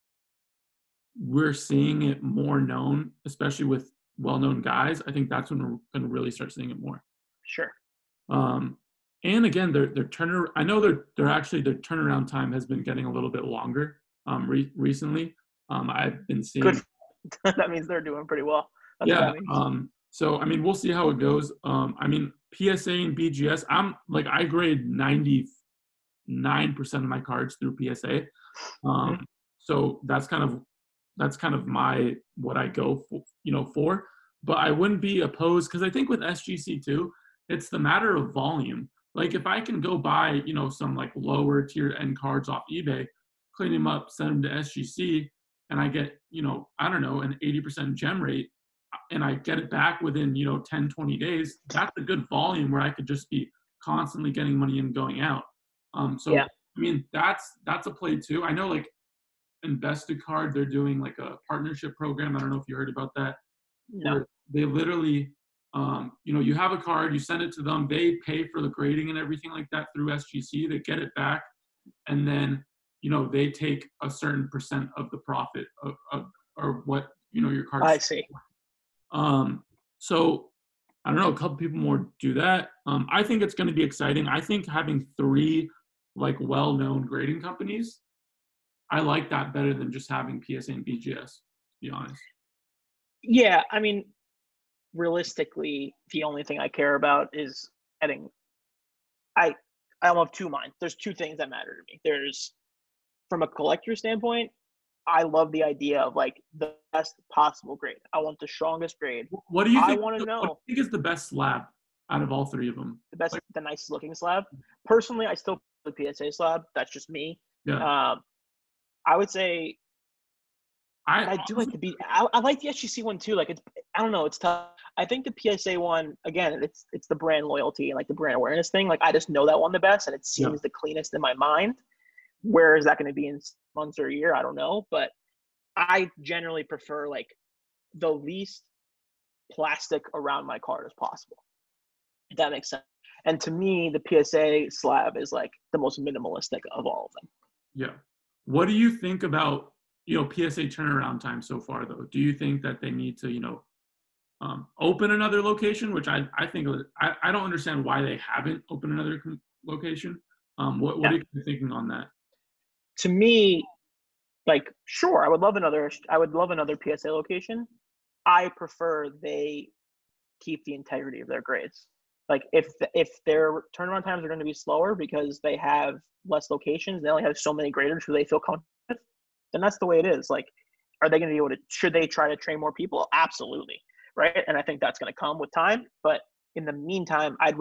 we're seeing it more known, especially with well-known guys, I think that's when we're gonna really start seeing it more. Sure. And again, their turnaround time has been getting a little bit longer recently. I've been seeing. Good. That means they're doing pretty well. That's yeah. So I mean, we'll see how it goes. I mean, PSA and BGS, I grade 99% of my cards through PSA. So that's kind of my what I go for. But I wouldn't be opposed because I think with SGC too, it's the matter of volume. Like if I can go buy, some like lower tier end cards off eBay, clean them up, send them to SGC, and I get, I don't know, an 80% gem rate, and I get it back within, 10, 20 days, that's a good volume where I could just be constantly getting money in, going out. I mean, that's a play too. I know like Investicard, they're doing like a partnership program. I don't know if you heard about that. No. They literally, you have a card, you send it to them, they pay for the grading and everything like that through SGC, they get it back, and then, they take a certain percent of the profit of or what, your card. I see. So I don't know, a couple people more do that. I think it's going to be exciting. I think having 3 like well-known grading companies I like that better than just having PSA and BGS, to be honest. Yeah, I mean, realistically, the only thing I care about is getting. I I have two minds. There's two things that matter to me. There's from a collector standpoint, I love the idea of like the best possible grade. I want the strongest grade. What do you I think? want to What know do you think is the best slab out of all three of them? the best, Like, the nicest looking slab. Personally, I still the PSA slab. That's just me. yeah, Um, I would say, I but I do like the B. I like the SGC one too. Like it's, I don't know, it's tough. I think the PSA one again, it's the brand loyalty and like the brand awareness thing. Like I just know that one the best, and it yeah. seems the cleanest in my mind. Where is that going to be in months or a year? I don't know, but I generally prefer like the least plastic around my card as possible. If that makes sense. And to me, the PSA slab is like the most minimalistic of all of them. Yeah. What do you think about, PSA turnaround time so far, though? Do you think that they need to, open another location, which I think, I don't understand why they haven't opened another location. What Yeah. are you thinking on that? To me, like, sure, I would love another PSA location. I prefer they keep the integrity of their grades. Like if their turnaround times are going to be slower because they have less locations, they only have so many graders who they feel comfortable with, then that's the way it is. Like, are they going to be able to? Should they try to train more people? Absolutely, right? And I think that's going to come with time. But in the meantime, I'd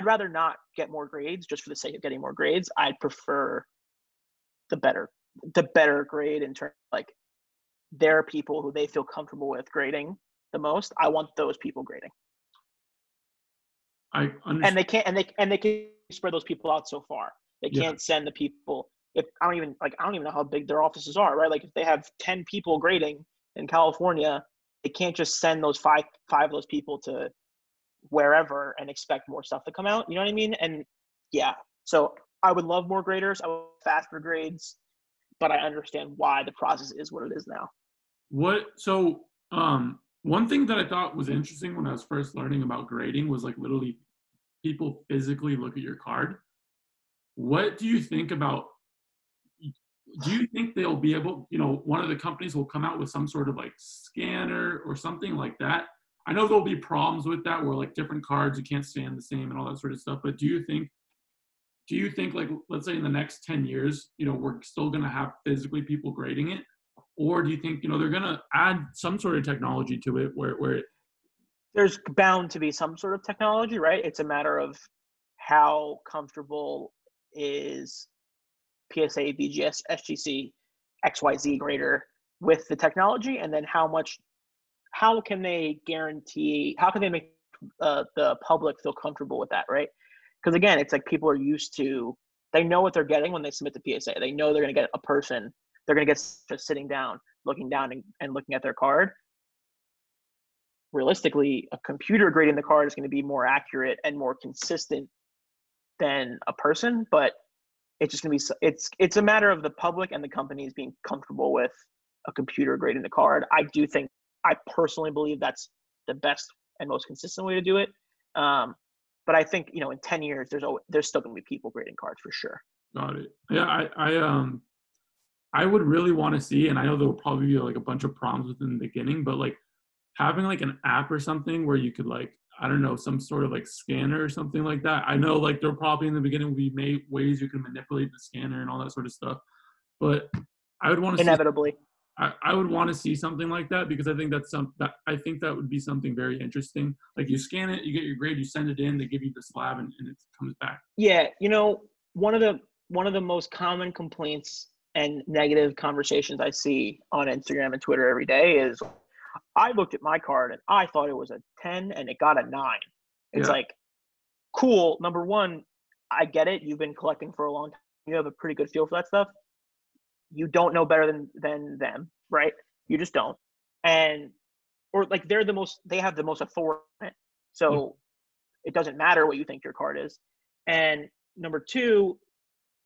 rather not get more grades just for the sake of getting more grades. I'd prefer the better grade in terms of, like, there are people who they feel comfortable with grading the most. I want those people grading. I understand. And they can spread those people out so far. They Yeah. can't send the people. If I don't even know how big their offices are, right? Like if they have 10 people grading in California, they can't just send those five of those people to wherever and expect more stuff to come out. You know what I mean? And yeah, so I would love more graders. I would love faster grades, but I understand why the process is what it is now. One thing that I thought was interesting when I was first learning about grading was like literally people physically look at your card. What do you think about, do you think they'll be able, one of the companies will come out with some sort of like scanner or something like that? I know there'll be problems with that where like different cards, you can't stand the same and all that sort of stuff, but do you think like, let's say in the next 10 years, we're still going to have physically people grading it? Or do you think, they're going to add some sort of technology to it where There's bound to be some sort of technology, right? It's a matter of how comfortable is PSA, BGS, SGC, XYZ grader with the technology, and then how can they make the public feel comfortable with that, right? Because again, it's like people are used to, they know what they're getting when they submit the PSA. They know they're going to get a person, they're going to get just sitting down, looking down and looking at their card. Realistically, a computer grading the card is going to be more accurate and more consistent than a person, but it's just going to be, it's a matter of the public and the companies being comfortable with a computer grading the card. I personally believe that's the best and most consistent way to do it. But I think, in 10 years, there's still going to be people grading cards for sure. Got it. Yeah, I would really want to see, and I know there will probably be like a bunch of problems within the beginning, but like having like an app or something where you could like, I don't know, some sort of like scanner or something like that. I know like there probably in the beginning will be ways you can manipulate the scanner and all that sort of stuff, but I would want to Inevitably. I would want to see something like that because I think I think that would be something very interesting. Like you scan it, you get your grade, you send it in, they give you the slab, and it comes back. Yeah, one of the most common complaints and negative conversations I see on Instagram and Twitter every day is, I looked at my card and I thought it was a 10 and it got a 9. It's like, cool. Number one, I get it. You've been collecting for a long time. You have a pretty good feel for that stuff. You don't know better than them, right? You just don't. Or like they have the most authority. So it doesn't matter what you think your card is. And number two,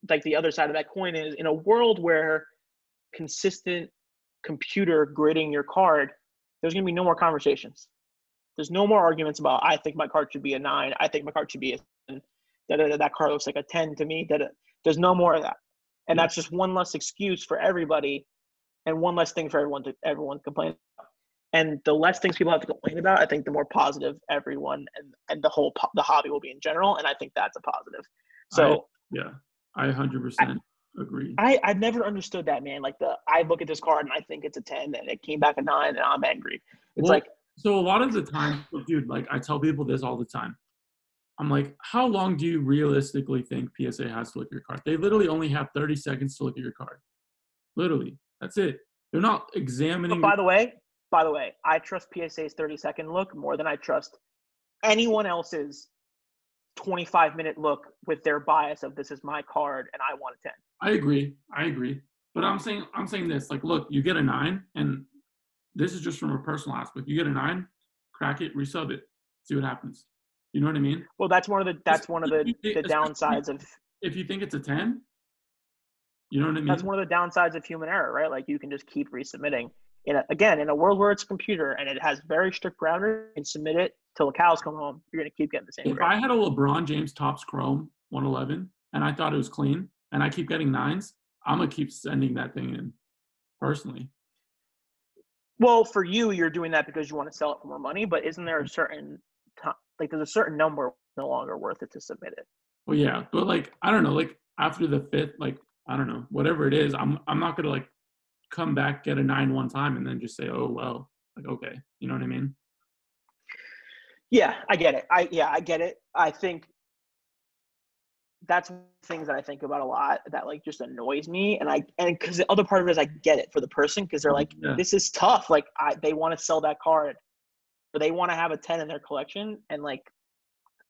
like the other side of that coin is, in a world where consistent computer grading your card, there's going to be no more conversations. There's no more arguments about, I think my card should be a 9. I think my card should be a 10. That card looks like a 10 to me. There's no more of that. And Yeah. that's just one less excuse for everybody and one less thing for everyone to complain about. And the less things people have to complain about, I think the more positive everyone and the hobby will be in general. And I think that's a positive. So I 100% agree. I've never understood that, man. Like I look at this card and I think it's a 10 and it came back a 9 and I'm angry. It's Well, like, so a lot of the time, dude, like I tell people this all the time. I'm like, how long do you realistically think PSA has to look at your card? They literally only have 30 seconds to look at your card. Literally. That's it. They're not examining. but by the way, I trust PSA's 30-second look more than I trust anyone else's 25-minute look with their bias of this is my card and I want a 10. I agree. But I'm saying this, like, look, you get a 9, and this is just from a personal aspect. You get a 9, crack it, resub it, see what happens. You know what I mean? Well, that's one of the downsides of. If you think it's a 10, you know what I mean? That's one of the downsides of human error, right? Like you can just keep resubmitting. In a world where it's a computer and it has very strict parameters, you can submit it till the cows come home. You're gonna keep getting the same. If I had a LeBron James Topps Chrome 111 and I thought it was clean and I keep getting 9s, I'm gonna keep sending that thing in personally. Well, for you, you're doing that because you want to sell it for more money. But isn't there a certain there's a certain number it's no longer worth it to submit it? Well, yeah, but like I don't know, like after the 5th, like I don't know, whatever it is, I'm not gonna like come back, get a 9 one time, and then just say, oh well, like okay, you know what I mean? Yeah, I get it. I get it. I think that's things that I think about a lot that like just annoys me. And because the other part of it is I get it for the person because they're like, this is tough. Like they want to sell that card or they want to have a 10 in their collection. And like,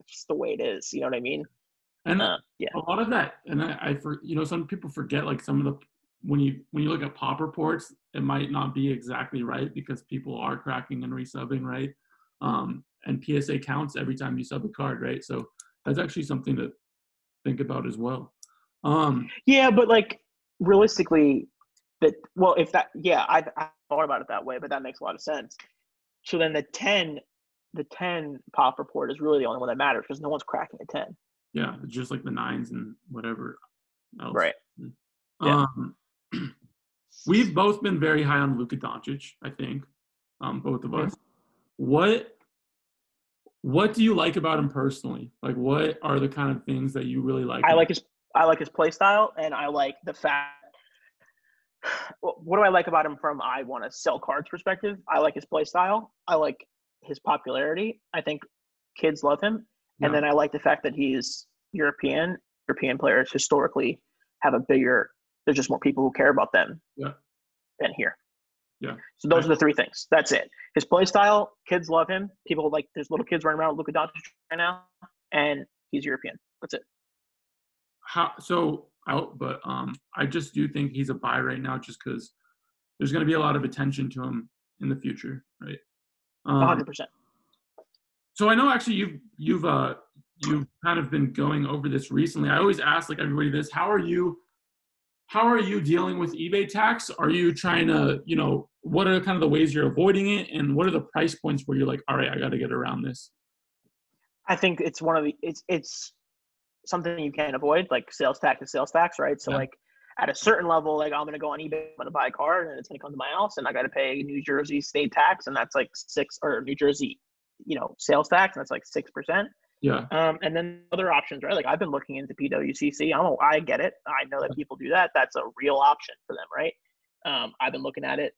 it's just the way it is. You know what I mean? And a lot of that, and some people forget like some of the, when you look at pop reports, it might not be exactly right because people are cracking and resubbing, right? And PSA counts every time you sub a card, right? So that's actually something to think about as well. Yeah, but like realistically, I thought about it that way, but that makes a lot of sense. So then the 10 pop report is really the only one that matters because no one's cracking a 10. Yeah, just like the 9s and whatever else. Right. Yeah. We've both been very high on Luka Doncic, I think, both of us. What do you like about him personally? Like, what are the kind of things that you really like? I like his play style, and I like the fact. What do I like about him from I want to sell cards perspective? I like his play style. I like his popularity. I think kids love him, and then I like the fact that he's European. European players historically have a bigger. There's just more people who care about them than here. Yeah. So those are the 3 things. That's it. His play style, kids love him. People like there's little kids running around with Luka Doncic right now, and he's European. That's it. But I just do think he's a buy right now, just because there's going to be a lot of attention to him in the future, right? 100%. So I know actually you've kind of been going over this recently. I always ask like everybody this: how are you dealing with eBay tax? Are you trying to, what are kind of the ways you're avoiding it, and what are the price points where you're like, all right, I got to get around this? I think it's it's something you can't avoid, like sales tax is sales tax, right? So like at a certain level, like I'm going to go on eBay, I'm going to buy a card and it's going to come to my house and I got to pay New Jersey state tax. And that's like 6 or New Jersey, sales tax. And that's like 6%. Yeah. And then other options, right? Like I've been looking into PWCC. I get it. I know that people do that. That's a real option for them, right? I've been looking at it.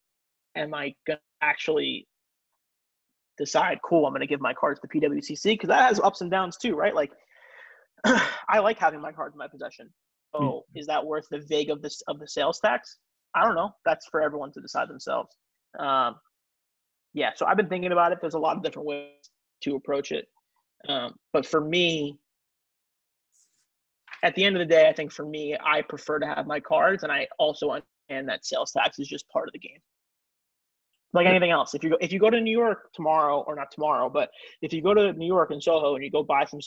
Am I going to actually decide, cool, I'm going to give my cards to PWCC? Because that has ups and downs too, right? Like I like having my cards in my possession. So is that worth the vig of the sales tax? I don't know. That's for everyone to decide themselves. So I've been thinking about it. There's a lot of different ways to approach it. But for me, at the end of the day, I think for me, I prefer to have my cards, and I also understand that sales tax is just part of the game. Like anything else, if you go to New York tomorrow, or not tomorrow, but if you go to New York and Soho and you go buy some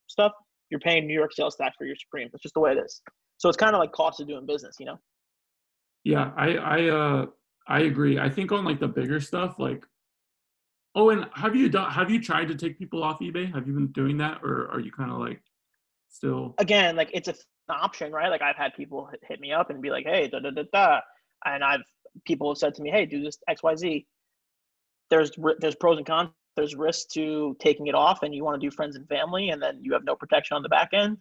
stuff, you're paying New York sales tax for your Supreme. That's just the way it is. So it's kind of like cost of doing business, Yeah, I agree. I think on like the bigger stuff, like, and have you tried to take people off eBay? Have you been doing that, or are you kind of like still. Again, like it's an option, right? Like I've had people hit me up and be like, "Hey, da da da da," and people have said to me, "Hey, do this X Y Z." There's pros and cons. There's risks to taking it off, and you want to do friends and family, and then you have no protection on the back end.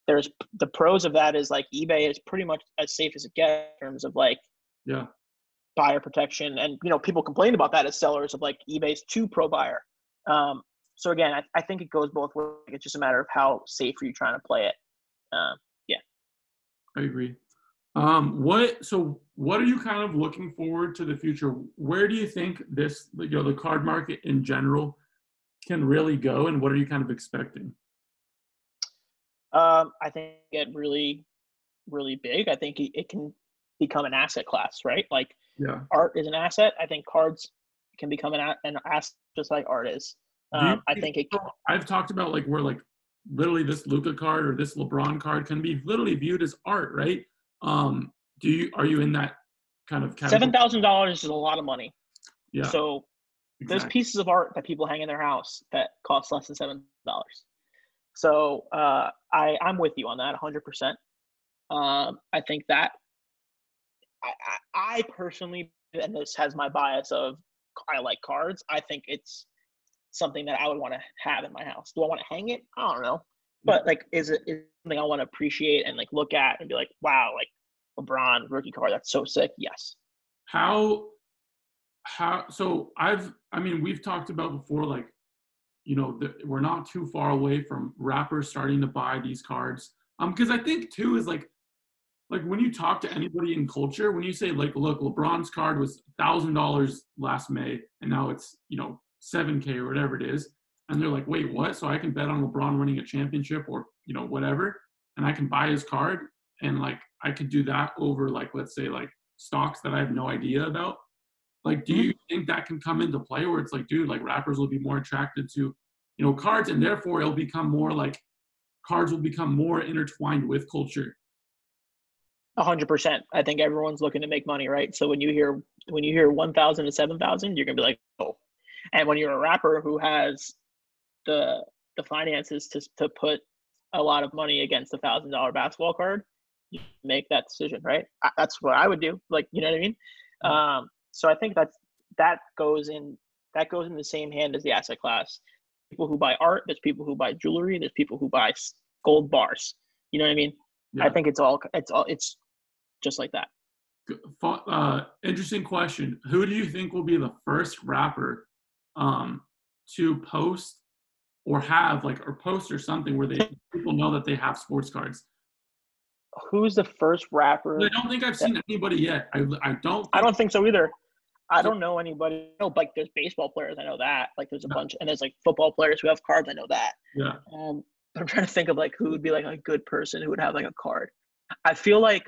There's the pros of that is like eBay is pretty much as safe as it gets in terms of like Yeah, buyer protection, and people complain about that as sellers of like eBay's too pro buyer. So again, I think it goes both ways. It's just a matter of how safe are you trying to play it. Yeah. I agree. What are you kind of looking forward to the future? Where do you think this, the card market in general can really go, and what are you kind of expecting? I think it really, really big. I think it can become an asset class, right? Like Yeah. art is an asset. I think cards can become an asset just like art is. Do you I think it. so I've talked about like where like literally this Luka card or this LeBron card can be literally viewed as art, right? Are you in that kind of category? $7,000 is a lot of money. Yeah, So there's exactly. pieces of art that people hang in their house that cost less than $7. So I'm with you on that 100%. I think that I personally, and this has my bias of I like cards. I think it's something that I would want to have in my house. Do I want to hang it? I don't know. Yeah. But like, is it something I want to appreciate and like look at and be like, wow, like LeBron rookie card, that's so sick. Yes. How so I mean we've talked about before like we're not too far away from rappers starting to buy these cards. Because I think too is like when you talk to anybody in culture, when you say like, look, LeBron's card was $1,000 last May, and now it's $7K or whatever it is, and they're like, wait, what? So I can bet on LeBron winning a championship or whatever, and I can buy his card, and like I could do that over like let's say like stocks that I have no idea about. Like, do you think that can come into play where it's like, dude, like rappers will be more attracted to cards, and therefore it'll become more like cards will become more intertwined with culture? 100%. I think everyone's looking to make money, right? So when you hear 1,000 to 7,000, you're gonna be like, oh. And when you're a rapper who has the finances to put a lot of money against $1,000 basketball card, you make that decision, right? That's what I would do. Like, you know what I mean? So I think that goes in the same hand as the asset class. People who buy art, there's people who buy jewelry, there's people who buy gold bars. You know what I mean? Yeah. I think it's just like that. Interesting question. Who do you think will be the first rapper to post or have or post or something where people know that they have sports cards? Who's the first rapper? I don't think I've seen anybody yet. I don't think so either. I don't know anybody. No, like there's baseball players. I know that. Like there's a bunch, and there's like football players who have cards. I know that. Yeah. I'm trying to think of like who would be like a good person who would have like a card. I feel like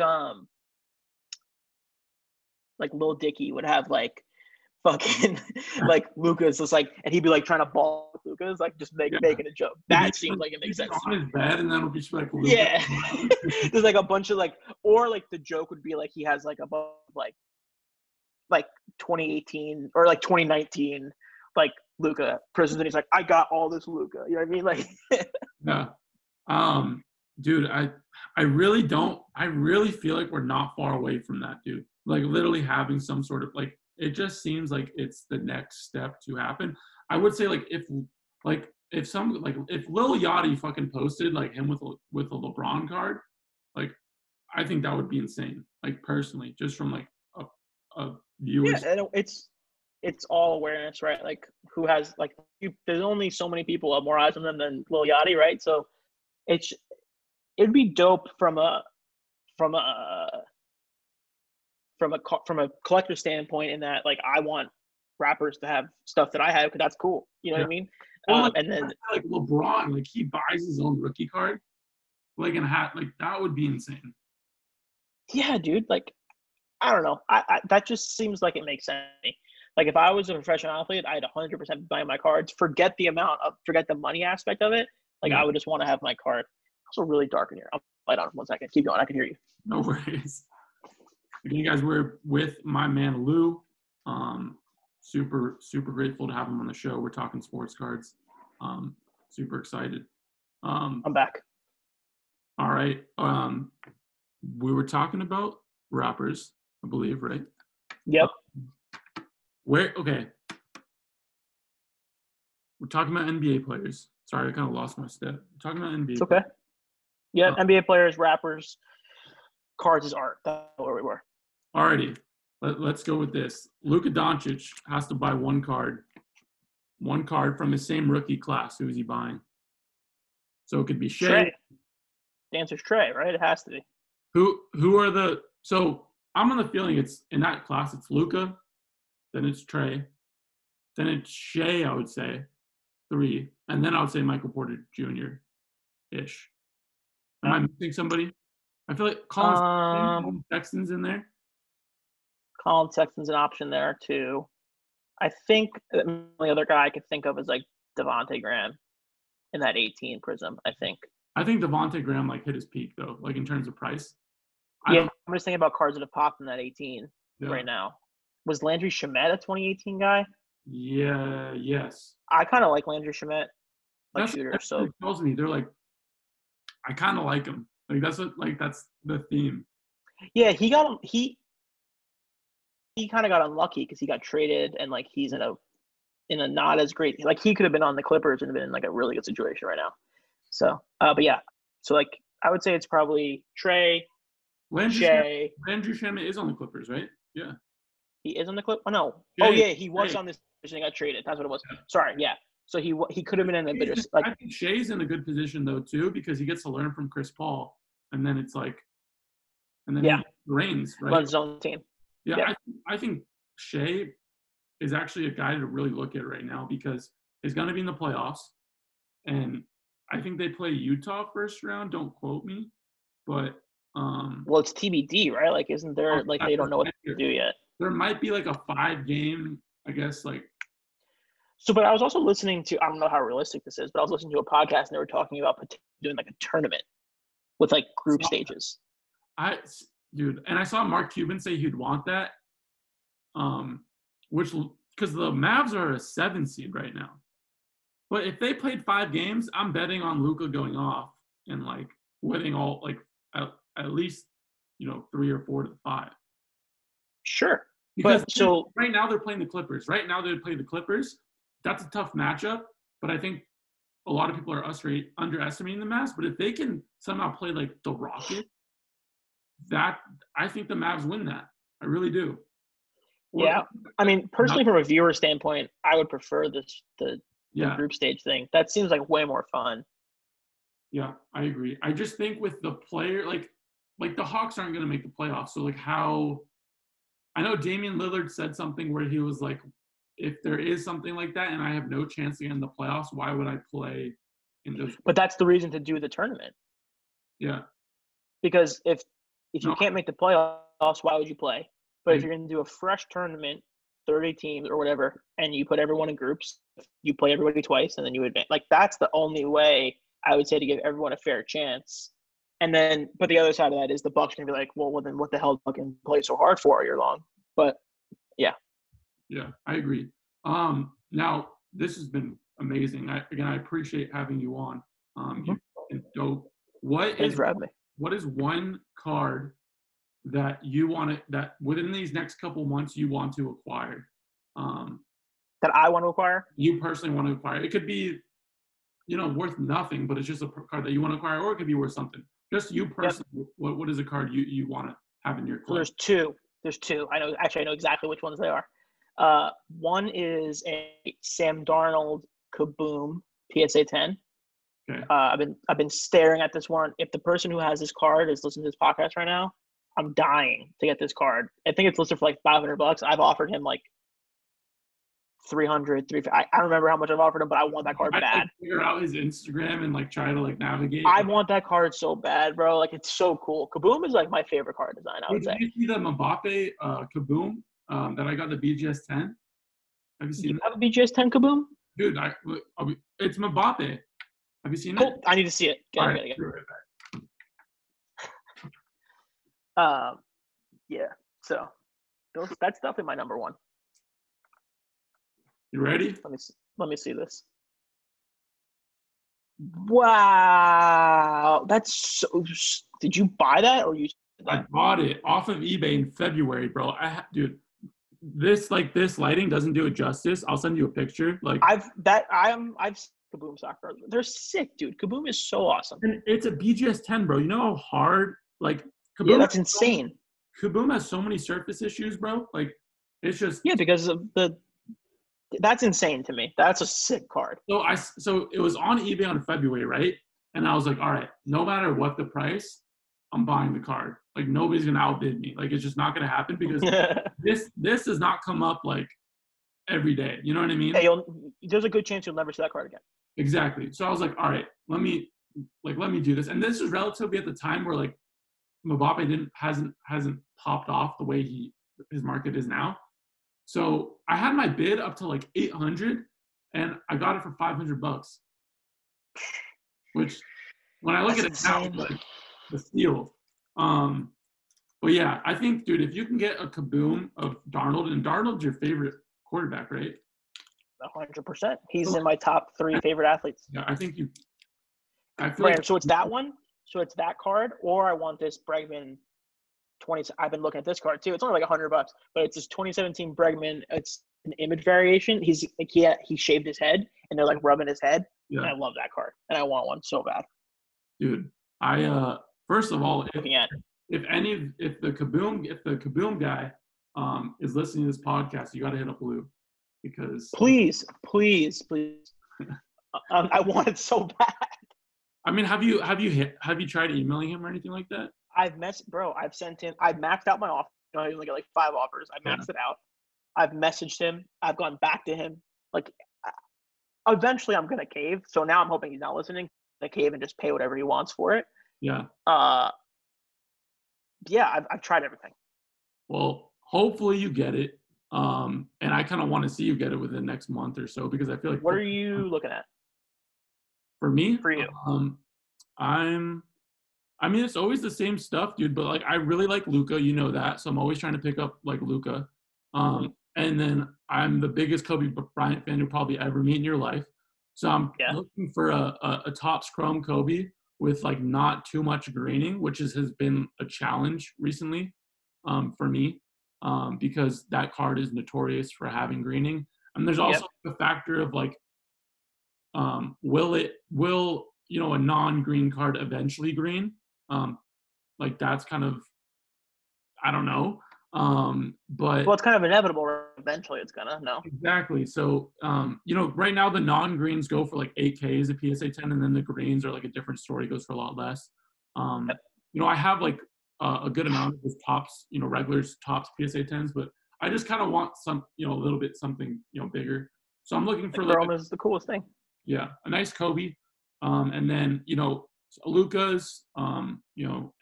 Lil Dicky would have like fucking like Luka's just like, and he'd be like trying to ball Luka's like just making a joke. That seems like it makes sense. On his bed, and then it'll be just like Luka. Yeah. There's like a bunch of like, or like the joke would be like he has like a bunch of like 2018 or like 2019 like Luka prisons, and he's like, I got all this Luka. You know what I mean? Like yeah. Dude, I really feel like we're not far away from that, dude. Like literally having some sort of like, it just seems like it's the next step to happen. I would say like if Lil Yachty fucking posted like him with a LeBron card, like I think that would be insane. Like personally, just from like a viewer's. Yeah, it's all awareness, right? Like who has like there's only so many people who have more eyes on them than Lil Yachty, right? So it'd be dope from a collector standpoint in that like I want rappers to have stuff that I have because that's cool. You know what I mean? Well, and then like LeBron, like he buys his own rookie card, like in a hat, like that would be insane. Yeah, dude. Like I don't know. I that just seems like it makes sense to me. Like if I was a professional athlete, I'd 100% buy my cards. Forget the money aspect of it. Like I would just want to have my card. It's also really dark in here. I'll light on for 1 second. Keep going. I can hear you. No worries. Again, guys, we're with my man Lou. Super, super grateful to have him on the show. We're talking sports cards. Super excited. I'm back. All right. We were talking about rappers, I believe, right? Yep. Okay. We're talking about NBA players. Sorry, I kind of lost my step. We're talking about NBA It's okay. players. Yeah, NBA players, rappers, cards is art. That's where we were. Alrighty. Let's go with this. Luka Doncic has to buy one card from his same rookie class. Who is he buying? So it could be Shea. Trey. The answer's Trey, right? It has to be. Who are the so I'm on the feeling it's in that class it's Luka, then it's Trey, then it's Shea, I would say, 3, and then I would say Michael Porter Jr. ish. Am I missing somebody? I feel like Colin Sexton's in there. Colin Sexton's an option there too. I think the only other guy I could think of is like Devontae Graham in that 18 prism. I think Devontae Graham like hit his peak though, like in terms of price. I'm just thinking about cards that have popped in that 18 right now. Was Landry Shamet a 2018 guy? Yeah. Yes. I kind of like Landry Shamet, like That's shooter. So what tells me they're like, I kind of like him. Like that's the theme. Yeah, he kind of got unlucky because he got traded and like he's in a not as great, like he could have been on the Clippers and been in like a really good situation right now. So, but yeah, so like I would say it's probably Trey, Shea. Landry Shamet is on the Clippers, right? Yeah. He is on the Clip. Oh no. Shea, oh yeah, he was Shea. on this position. He got traded. That's what it was. Sorry. Yeah. So he could have been in the bigger. I think Shea's in a good position though too because he gets to learn from Chris Paul, and then it's like, and then he reigns, right? Runs his own team. Yeah. I think Shea is actually a guy to really look at right now because he's going to be in the playoffs, and I think they play Utah first round. Don't quote me, but well, it's TBD, right? Like, isn't there like they don't know what to do yet? There might be like a 5-game, I guess, like. So, but I was also listening to, I don't know how realistic this is, but I was listening to a podcast and they were talking about doing like a tournament with like group stages. Dude, and I saw Mark Cuban say he'd want that, which because the Mavs are a 7 seed right now. But if they played 5 games, I'm betting on Luka going off and like winning all like at least 3 or 4 to the 5. Sure. Because so right now they're playing the Clippers. Right now they play the Clippers. That's a tough matchup, but I think a lot of people are underestimating the Mavs. But if they can somehow play like the Rockets, I think the Mavs win that. I really do. Yeah, I mean, personally, from a viewer standpoint, I would prefer the group stage thing. That seems like way more fun. Yeah, I agree. I just think with the player, like the Hawks aren't going to make the playoffs. So like how – I know Damian Lillard said something where he was like, if there is something like that and I have no chance to get in the playoffs, why would I play in those? But that's the reason to do the tournament. Yeah. Because if you can't make the playoffs, why would you play? But if you're going to do a fresh tournament, 30 teams or whatever, and you put everyone in groups, you play everybody twice, and then you advance. Like, that's the only way I would say to give everyone a fair chance. And then, but the other side of that is the Bucks going to be like, well, then what the hell fucking play so hard for all year long? But, yeah. Yeah, I agree. Now, this has been amazing. I appreciate having you on. You've been dope. What is one card that you want that within these next couple months you want to acquire? That I want to acquire? You personally want to acquire. It could be, worth nothing, but it's just a card that you want to acquire, or it could be worth something. Just you personally, yep. What is a card you want to have in your collection? So there's two. I know exactly which ones they are. One is a Sam Darnold Kaboom PSA 10. Okay. I've been staring at this one. If the person who has this card is listening to this podcast right now, I'm dying to get this card. I think it's listed for like $500. I've offered him like 300, 350. I don't remember how much I've offered him, but I want that card bad. Figure out his Instagram and like try to like navigate. I want that card so bad, bro. Like, it's so cool. Kaboom is like my favorite card design, I would say. Did you see the Mbappe Kaboom that I got the BGS 10? Have you seen you have a BGS 10 Kaboom? Dude, it's Mbappe. Have you seen it? I need to see it. Get it. Yeah. So that's definitely my number one. You ready? Let me see this. Wow, that's so. Did you buy that or you? I bought it off of eBay in February, bro. Dude, this lighting doesn't do it justice. I'll send you a picture. Like, I've seen Kaboom soccer. They're sick, dude. Kaboom is so awesome. and it's a BGS 10, bro. You know how hard like Yeah, Kaboom that's insane. Kaboom has so many surface issues, bro. Like, it's just Yeah, because of the. That's insane to me. That's a sick card. so it was on eBay on February, right? And I was like, all right, no matter what the price, I'm buying the card. Like, nobody's gonna outbid me. Like, it's just not gonna happen because this does not come up like every day. You know what I mean? Hey, there's a good chance you'll never see that card again. Exactly. So I was like, all right, let me do this. And this was relatively at the time where like Mbappe hasn't popped off the way his market is now. So I had my bid up to like 800, and I got it for $500, which when I look at it now, it's like a steal. But yeah, I think, dude, if you can get a Kaboom of Darnold, and Darnold's your favorite quarterback, right? 100%. He's in my top 3 favorite athletes. Yeah, I think you. I feel Brandon, like so it's that one. So it's that card, or I want this Bregman 20. I've been looking at this card too. It's only like $100, but it's this 2017 Bregman. It's an image variation. He's like he shaved his head, and they're like rubbing his head. Yeah. And I love that card, and I want one so bad. Dude, I first of all, if the Kaboom guy is listening to this podcast, you got to hit up Lou, because please. I want it so bad. I mean, have you tried emailing him or anything like that? I've sent him. I've maxed out my offer. I only get like 5 offers. I maxed it out. I've messaged him. I've gone back to him. Like, eventually, I'm gonna cave. So now I'm hoping he's not listening. To cave and just pay whatever he wants for it. Yeah. Yeah. I've tried everything. Well, hopefully you get it. And I kind of want to see you get it within the next month or so, because I feel like. What are you looking at? For me? For you? I mean, it's always the same stuff, dude. But like, I really like Luka, you know that. So I'm always trying to pick up like Luka. And then I'm the biggest Kobe Bryant fan you'll probably ever meet in your life. So I'm looking for a Topps Chrome Kobe with like not too much greening, which has been a challenge recently for me, because that card is notorious for having greening. And there's also the factor of like, will a non-green card eventually green? Like, that's kind of, I don't know. But it's kind of inevitable. Eventually, it's gonna exactly. So, right now the non-greens go for like 8K as a PSA 10, and then the greens are like a different story, goes for a lot less. I have like a good amount of his Topps, regulars Topps PSA 10s, but I just kind of want some, a little bit something, bigger. So I'm looking for Chrome is the coolest thing. Yeah, a nice Kobe, and then Luka's, and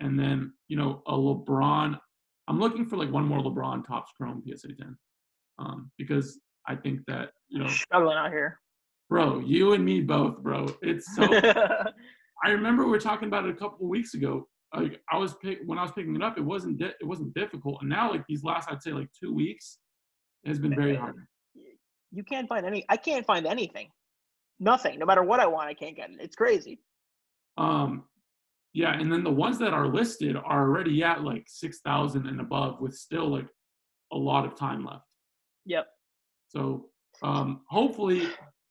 then a LeBron. I'm looking for like one more LeBron Topps Chrome PSA 10, because I think that struggling out here, bro. You and me both, bro. It's so. I remember we were talking about it a couple of weeks ago. Like, when I was picking it up, it wasn't difficult, and now like these last, I'd say like 2 weeks, it has been very hard. You can't find I can't find anything. Nothing. No matter what I want, I can't get it. It's crazy. Yeah, and then the ones that are listed are already at like 6,000 and above, with still like a lot of time left. Yep. So hopefully,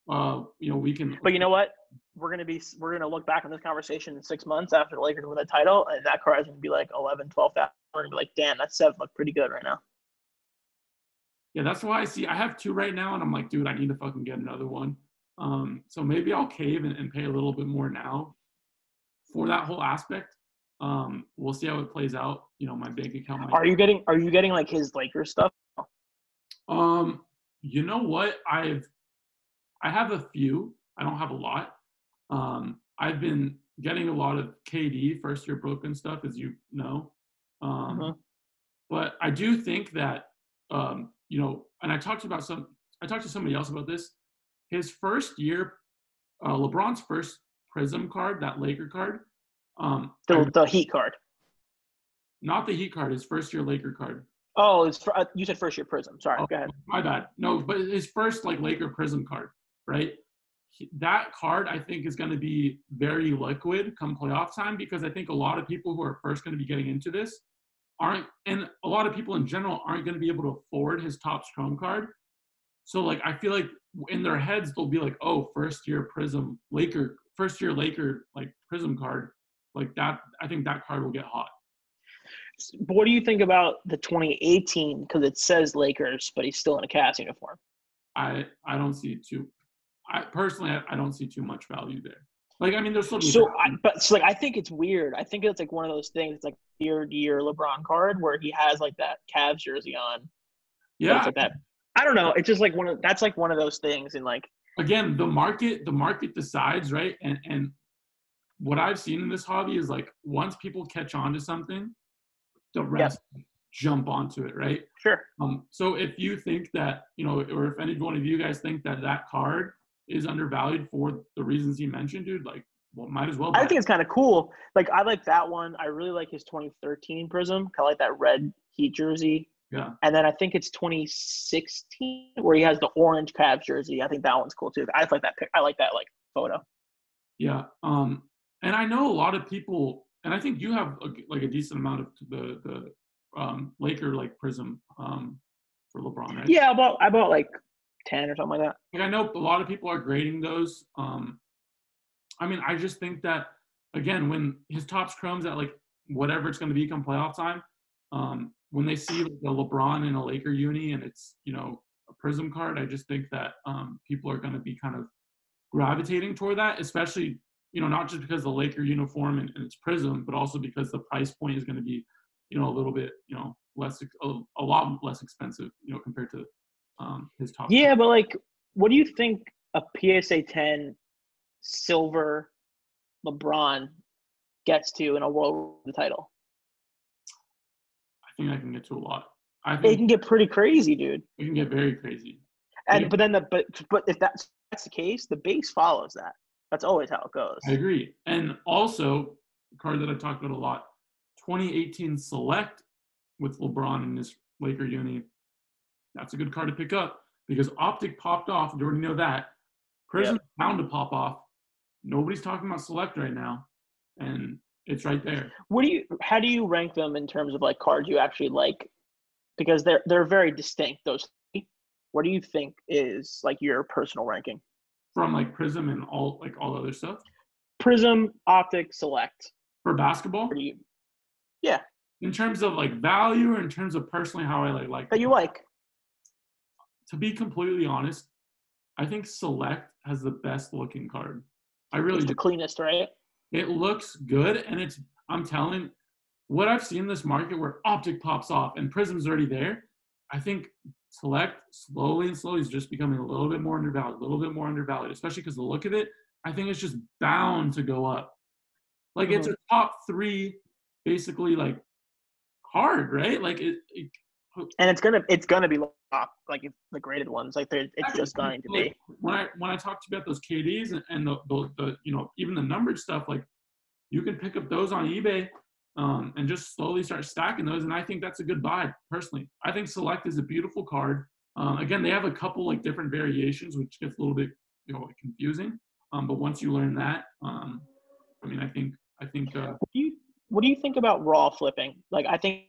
we can. But you know what? We're gonna look back on this conversation in 6 months after the Lakers win the title, and that card is gonna be like 11, 12,000. We're gonna be like, damn, that 7 look pretty good right now. Yeah, that's why I have 2 right now, and I'm like, dude, I need to fucking get another one. So maybe I'll cave and pay a little bit more now for that whole aspect. We'll see how it plays out. My bank account. Are you getting like his Lakers stuff? You know what? I have a few. I don't have a lot. I've been getting a lot of KD first year Brooklyn stuff, as you know. But I do think that and I talked to somebody else about this. His first year, LeBron's first Prism card, that Laker card. The Heat card. Not the Heat card, his first year Laker card. Oh, you said first year Prism. Sorry, go ahead. My bad. No, but his first like Laker Prism card, right? that card I think is going to be very liquid come playoff time, because I think a lot of people who are first going to be getting into this aren't, and a lot of people in general aren't going to be able to afford his Topps Chrome card. So like I feel like in their heads they'll be like, oh, first year Laker like Prism card, like that. I think that card will get hot. But what do you think about the 2018? Because it says Lakers, but he's still in a Cavs uniform. I don't see too. I personally don't see too much value there. Like, I mean, there's still I think it's weird. I think it's like one of those things. It's like year LeBron card where he has like that Cavs jersey on. Yeah, it's like that. I don't know. It's just like that's like one of those things. And like, again, the market decides, right? And what I've seen in this hobby is like once people catch on to something, the rest jump onto it, right? Sure. So if you think that, or if any one of you guys think that card is undervalued for the reasons he mentioned, dude, like, well, might as well buy I think it's kind of cool. Like, I like that one. I really like his 2013 Prism. I like that red Heat jersey. Yeah. And then I think it's 2016 where he has the orange Cavs jersey. I think that one's cool too. I just like that pic. I like that like photo. Yeah. And I know a lot of people, and I think you have a decent amount of the Laker like Prism for LeBron, right? Yeah, I bought like 10 or something like that. Like I know a lot of people are grading those. I mean, I just think that again, when his Topps Chrome's at like whatever it's going to be come playoff time, when they see like, the LeBron in a Laker uni and it's a Prism card, I just think that people are going to be kind of gravitating toward that, especially not just because the Laker uniform and its Prism, but also because the price point is going to be a little bit less, a lot less expensive compared to his top. Yeah, but like, what do you think a PSA 10 silver LeBron gets to in a World the title? I think I can get to a lot. I think it can get pretty crazy, dude. It can get very crazy. And but if that's the case, the base follows that. That's always how it goes. I agree. And also, a card that I talked about a lot, 2018 Select with LeBron in his Laker uni. That's a good card to pick up because Optic popped off. You already know that. Prism's bound to pop off. Nobody's talking about Select right now, and it's right there. How do you rank them in terms of like cards you actually like? Because they're very distinct. Those three. What do you think is like your personal ranking? From like Prism and all other stuff? Prism, Optic, Select. For basketball? Yeah. In terms of like value or in terms of personally how I like that you like? To be completely honest, I think Select has the best looking card. I really It's the cleanest, right? It looks good, and I'm telling what I've seen in this market where Optic pops off and Prism's already there, I think Select slowly is just becoming a little bit more undervalued, especially because the look of it, I think it's just bound to go up. Like it's a top 3 basically like card, right? Like and it's gonna be top, like the graded ones, like it's just going to be. When I talk to you about those KDs and the even the numbered stuff, like you can pick up those on eBay and just slowly start stacking those, and I think that's a good buy personally. I think Select is a beautiful card. Again, they have a couple like different variations, which gets a little bit like confusing. But once you learn that, I mean, I think. What do you think about raw flipping? Like, I think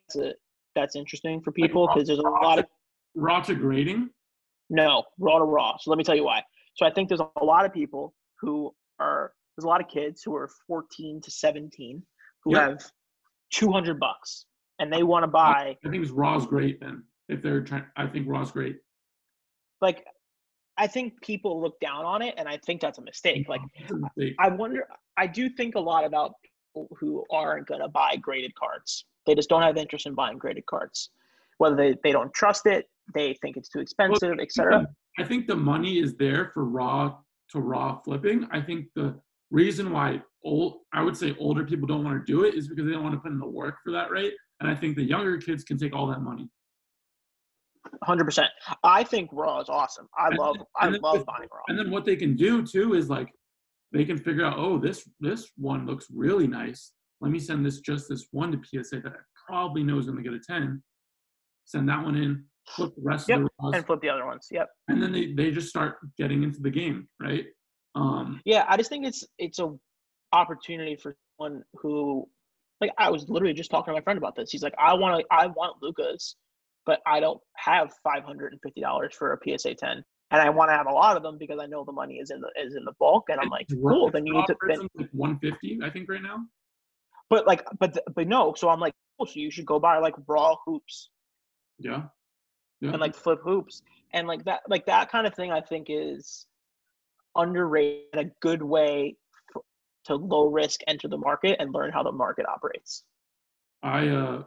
that's interesting for people because there's a lot of raw to grading. No, raw to raw. So let me tell you why. So I think there's a lot of people there's a lot of kids who are 14 to 17 who have $200 and they want to buy. I think raw's great then. If they're trying, I think raw's great. Like, I think people look down on it, and I think that's a mistake. Like, I wonder. I do think a lot about people who aren't going to buy graded cards. They just don't have interest in buying graded cards. Whether they don't trust it, they think it's too expensive, etc. I think the money is there for raw to raw flipping. I think the reason why I would say older people don't want to do it is because they don't want to put in the work for that, right? And I think the younger kids can take all that money. 100%. I think raw is awesome. I love buying raw. And then what they can do too is like they can figure out, oh, this one looks really nice. Let me send this one to PSA that I probably know is going to get a 10. Send that one in, flip the rest of the raws. And flip the other ones. Yep. And then they just start getting into the game, right? Yeah, I just think it's a opportunity for someone who, like, I was literally just talking to my friend about this. He's like, I want Luca's, but I don't have $550 for a PSA 10, and I want to have a lot of them because I know the money is in the bulk. And I'm like, cool. Then you need to then, like 150, I think, right now. but like, but no. So I'm like, oh, so you should go buy like raw hoops Yeah. Yeah. and like flip hoops and like that kind of thing. I think is underrated and a good way to low risk enter the market and learn how the market operates. I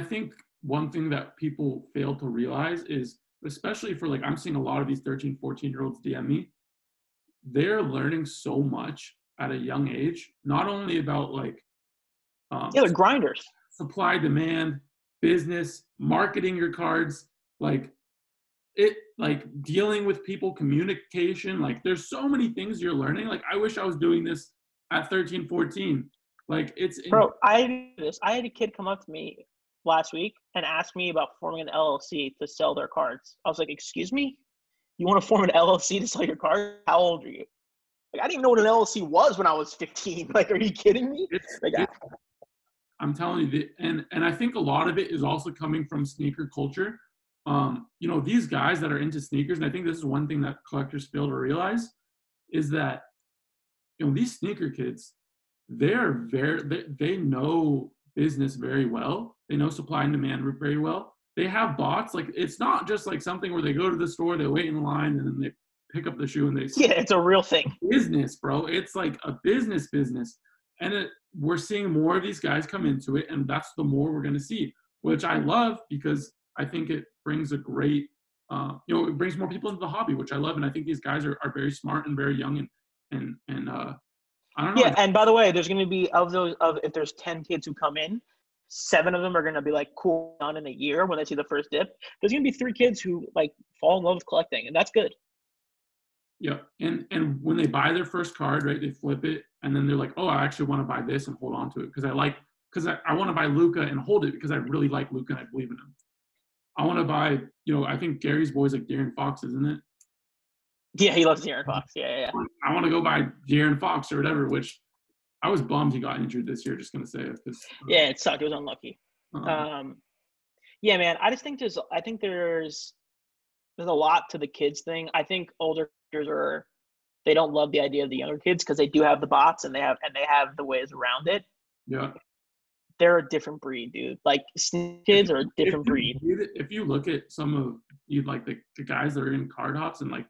think one thing that people fail to realize is, especially for like, I'm seeing a lot of these 13, 14-year-olds DM me, they're learning so much at a young age, not only about like Yeah, they're grinders. supply, demand, business, marketing your cards, like dealing with people, communication. Like there's so many things you're learning. Like I wish I was doing this at 13, 14. Like Bro, I had a kid come up to me last week and ask me about forming an LLC to sell their cards. I was like, excuse me? You want to form an LLC to sell your cards? How old are you? Like, I didn't even know what an LLC was when I was 15. Like, are you kidding me? I'm telling you, and I think a lot of it is also coming from sneaker culture. These guys that are into sneakers, and I think this is one thing that collectors fail to realize, is that these sneaker kids, they know business very well. They know supply and demand very well. They have bots. Like it's not just like something where they go to the store, they wait in line, and then they pick up the shoe and they yeah, it's a real thing. Business, bro. It's like a business, and we're seeing more of these guys come into it, and that's the more we're going to see, which I love because I think it brings a great, it brings more people into the hobby, which I love, and I think these guys are very smart and very young, and I don't know. Yeah, and by the way, there's going to be if there's 10 kids who come in, 7 of them are going to be like cool down in a year when they see the first dip. There's going to be 3 kids who like fall in love with collecting, and that's good. Yeah, and when they buy their first card, right, they flip it, and then they're like, oh, I actually want to buy this and hold on to it because I want to buy Luka and hold it because I really like Luka and I believe in him. I want to buy, I think Gary's boy's like De'Aaron Fox, isn't it? Yeah, he loves De'Aaron Fox. Yeah. I want to go buy De'Aaron Fox or whatever, which I was bummed he got injured this year, just going to say it. Yeah, it sucked. It was unlucky. Yeah, man, I just think there's a lot to the kids thing. I think older kids they don't love the idea of the younger kids because they do have the bots and they have the ways around it. Yeah. They're a different breed, dude. Like kids are a different breed. If you look at some of the guys that are in card hops and like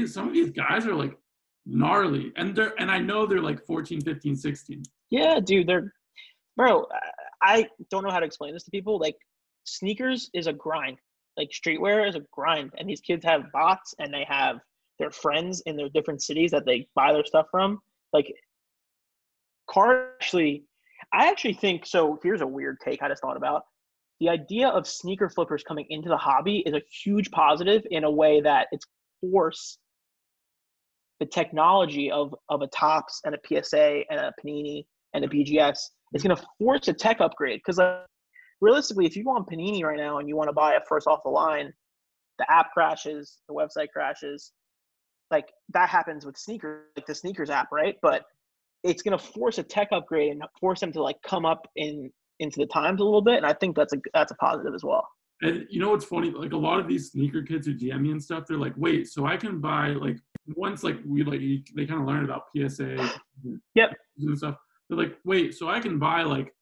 some of these guys are like gnarly and I know they're like 14, 15, 16. Yeah, dude, bro, I don't know how to explain this to people. Like sneakers is a grind. Like streetwear is a grind, and these kids have bots and they have their friends in their different cities that they buy their stuff from. Like I actually think so. Here's a weird take I just thought about. The idea of sneaker flippers coming into the hobby is a huge positive in a way that it's force the technology of a Topps and a PSA and a Panini and a BGS. It's going to force a tech upgrade because realistically, if you go on Panini right now and you want to buy a first off the line, the app crashes, the website crashes. Like that happens with sneakers, like the sneakers app, right? But it's going to force a tech upgrade and force them to like come up into the times a little bit. And I think that's a positive as well. And you know what's funny? Like a lot of these sneaker kids who DM me and stuff, they're like, wait, so I can buy like once like they kind of learn about PSA and stuff. They're like, wait, so I can buy like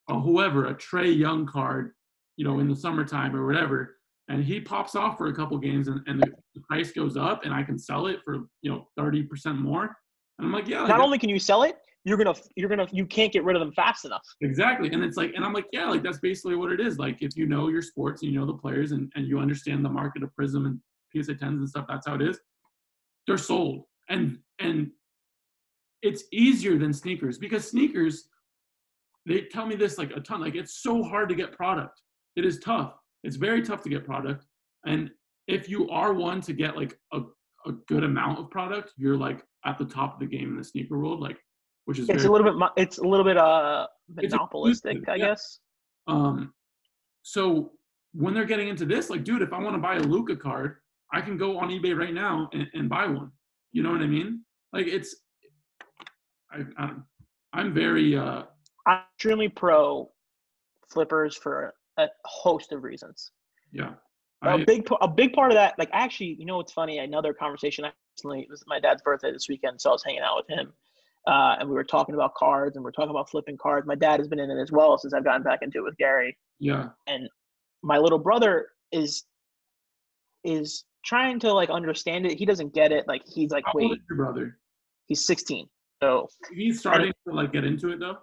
a Trae Young card, in the summertime or whatever, and he pops off for a couple games and the price goes up and I can sell it for 30% more. And I'm like, yeah. Not only can you sell it, you can't get rid of them fast enough. Exactly. And it's like, and I'm like, yeah, like that's basically what it is. Like if you know your sports and you know the players and you understand the market of Prism and PSA 10s and stuff, that's how it is. They're sold. And it's easier than sneakers because sneakers, they tell me this like a ton, like it's so hard to get product. It is tough. It's very tough to get product. And if you are one to get like a good amount of product, you're like at the top of the game in the sneaker world, like, which is it's a little bit monopolistic, I guess. So when they're getting into this, like, dude, if I want to buy a Luka card, I can go on eBay right now and buy one. You know what I mean? Like I'm very I'm extremely pro flippers for a host of reasons. yeah. A big part of that, like actually, you know, what's funny? Another conversation I recently, it was my dad's birthday this weekend, so I was hanging out with him, and we were talking about cards and we're talking about flipping cards. My dad has been in it as well since I've gotten back into it with Gary. Yeah. And my little brother is trying to like understand it. He doesn't get it. Like he's like, How old is your brother? He's 16. So he's starting to like get into it though.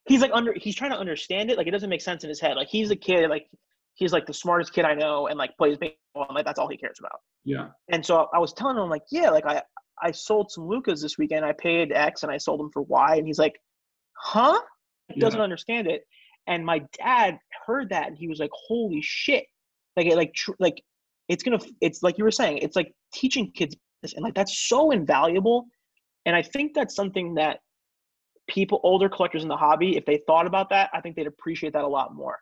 He's like he's trying to understand it. Like it doesn't make sense in his head. Like he's a kid. Like he's like the smartest kid I know, and like plays baseball. And like that's all he cares about. Yeah. And so I was telling him like, yeah, like I sold some Lucas this weekend. I paid X and I sold them for Y. And he's like, huh? He doesn't understand it. And my dad heard that and he was like, holy shit. Like it's like you were saying, it's like teaching kids this, and like that's so invaluable. And I think that's something that older collectors in the hobby, if they thought about that, I think they'd appreciate that a lot more.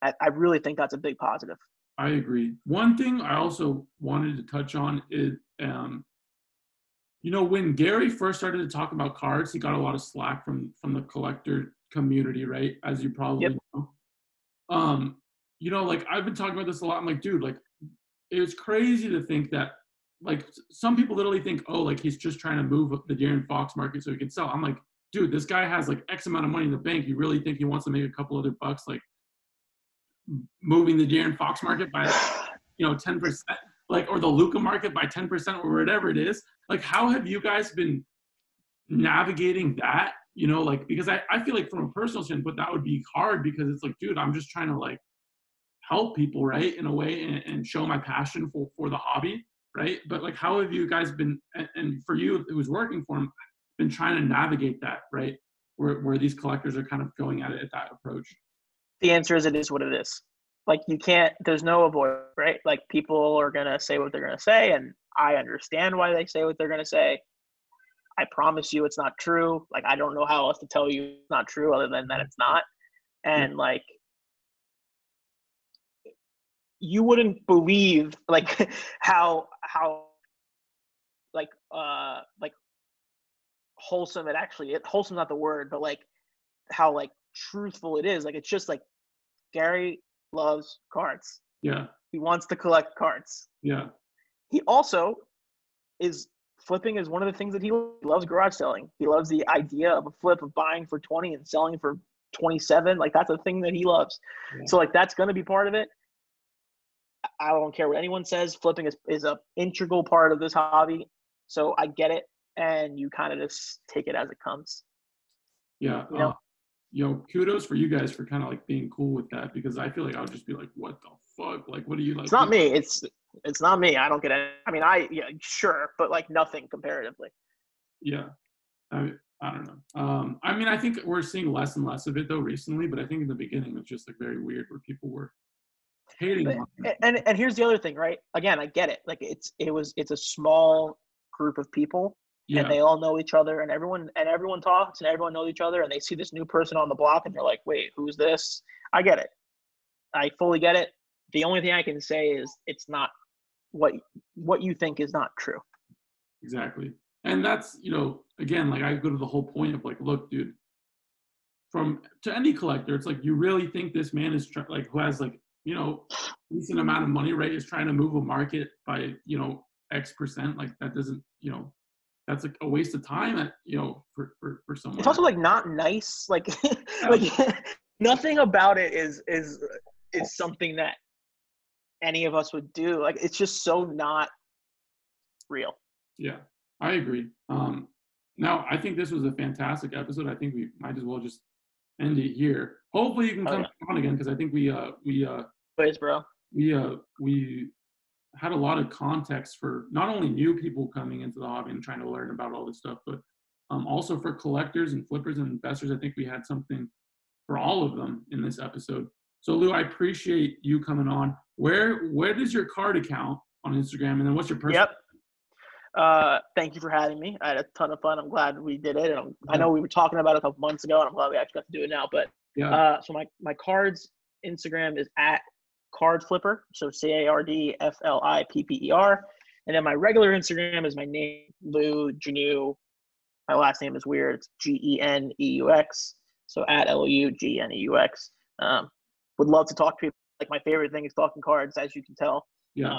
I really think that's a big positive. I agree. One thing I also wanted to touch on is, you know, when Gary first started to talk about cards, he got a lot of slack from the collector community, right? As you probably know. You know, like I've been talking about this a lot. I'm like, dude, like it's crazy to think that, like some people literally think, oh, like he's just trying to move the De'Aaron Fox market so he can sell. I'm like, dude, this guy has like X amount of money in the bank. You really think he wants to make a couple other bucks, like moving the De'Aaron Fox market by, you know, 10%, like, or the Luka market by 10% or whatever it is? Like, how have you guys been navigating that? You know, like, because I feel like from a personal standpoint, that would be hard because it's like, dude, I'm just trying to like help people, right, in a way, and show my passion for the hobby, right? But like, how have you guys been, and for you, it was working for him, been trying to navigate that, right? Where these collectors are kind of going at it at that approach? The answer is it is what it is. Like you can't, there's no avoid, right? Like people are going to say what they're going to say, and I understand why they say what they're going to say. I promise you it's not true. Like I don't know how else to tell you it's not true other than that it's not. And like you wouldn't believe like how like wholesome it actually is. Wholesome's not the word, but like how like truthful it is. Like it's just like Gary loves cards. Yeah. He wants to collect cards. Yeah. He also is flipping is one of the things that he loves. Garage selling. He loves the idea of a flip, of buying for 20 and selling for 27. Like that's a thing that he loves. Yeah. So like that's going to be part of it. I don't care what anyone says. Flipping is a integral part of this hobby. So I get it. And you kind of just take it as it comes. Yeah. You know, kudos for you guys for kind of like being cool with that, because I feel like I would just be like, what the fuck? Like, what do you like? It's not me. It's not me. I don't get it. I mean, yeah, sure, but like nothing comparatively. Yeah. I don't know. I mean, I think we're seeing less and less of it though recently, but I think in the beginning it was just like very weird where people were hating on it. And here's the other thing, right? Again, I get it. Like it's a small group of people. Yeah. And they all know each other, and everyone talks, and everyone knows each other, and they see this new person on the block, and they're like, "Wait, who's this?" I get it. I fully get it. The only thing I can say is it's not what you think is not true. Exactly, and that's, you know, again, like I go to the whole point of like, look, dude, to any collector, it's like, you really think this man is like, who has like, you know, decent amount of money, right, is trying to move a market by, you know, X%? Like that doesn't, you know. That's like a waste of time, you know, for someone. It's also like not nice. Like, like nothing about it is something that any of us would do. Like, it's just so not real. Yeah, I agree. Now, I think this was a fantastic episode. I think we might as well just end it here. Hopefully, you can come on again, because I think Please, bro. We had a lot of context for not only new people coming into the hobby and trying to learn about all this stuff, but also for collectors and flippers and investors. I think we had something for all of them in this episode. So Lou, I appreciate you coming on. Where does your card account on Instagram, and then what's your personal? Yep. Thank you for having me. I had a ton of fun. I'm glad we did it. And I know we were talking about it a couple months ago, and I'm glad we actually got to do it now. But so my cards Instagram is @cardflipper. So CARDFLIPPER. And then my regular Instagram is my name, Lou Geneux. My last name is weird. It's Geneux. So at LOUGNEUX. Would love to talk to people. Like, my favorite thing is talking cards, as you can tell. Yeah.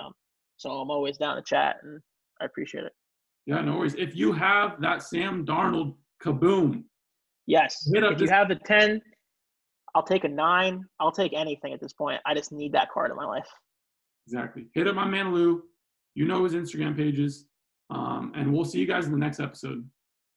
So I'm always down to chat, and I appreciate it. Yeah, no worries. If you have that Sam Darnold kaboom. Yes. If you have the 10, I'll take a 9. I'll take anything at this point. I just need that card in my life. Exactly. Hit up my man Lou. You know his Instagram pages. And we'll see you guys in the next episode.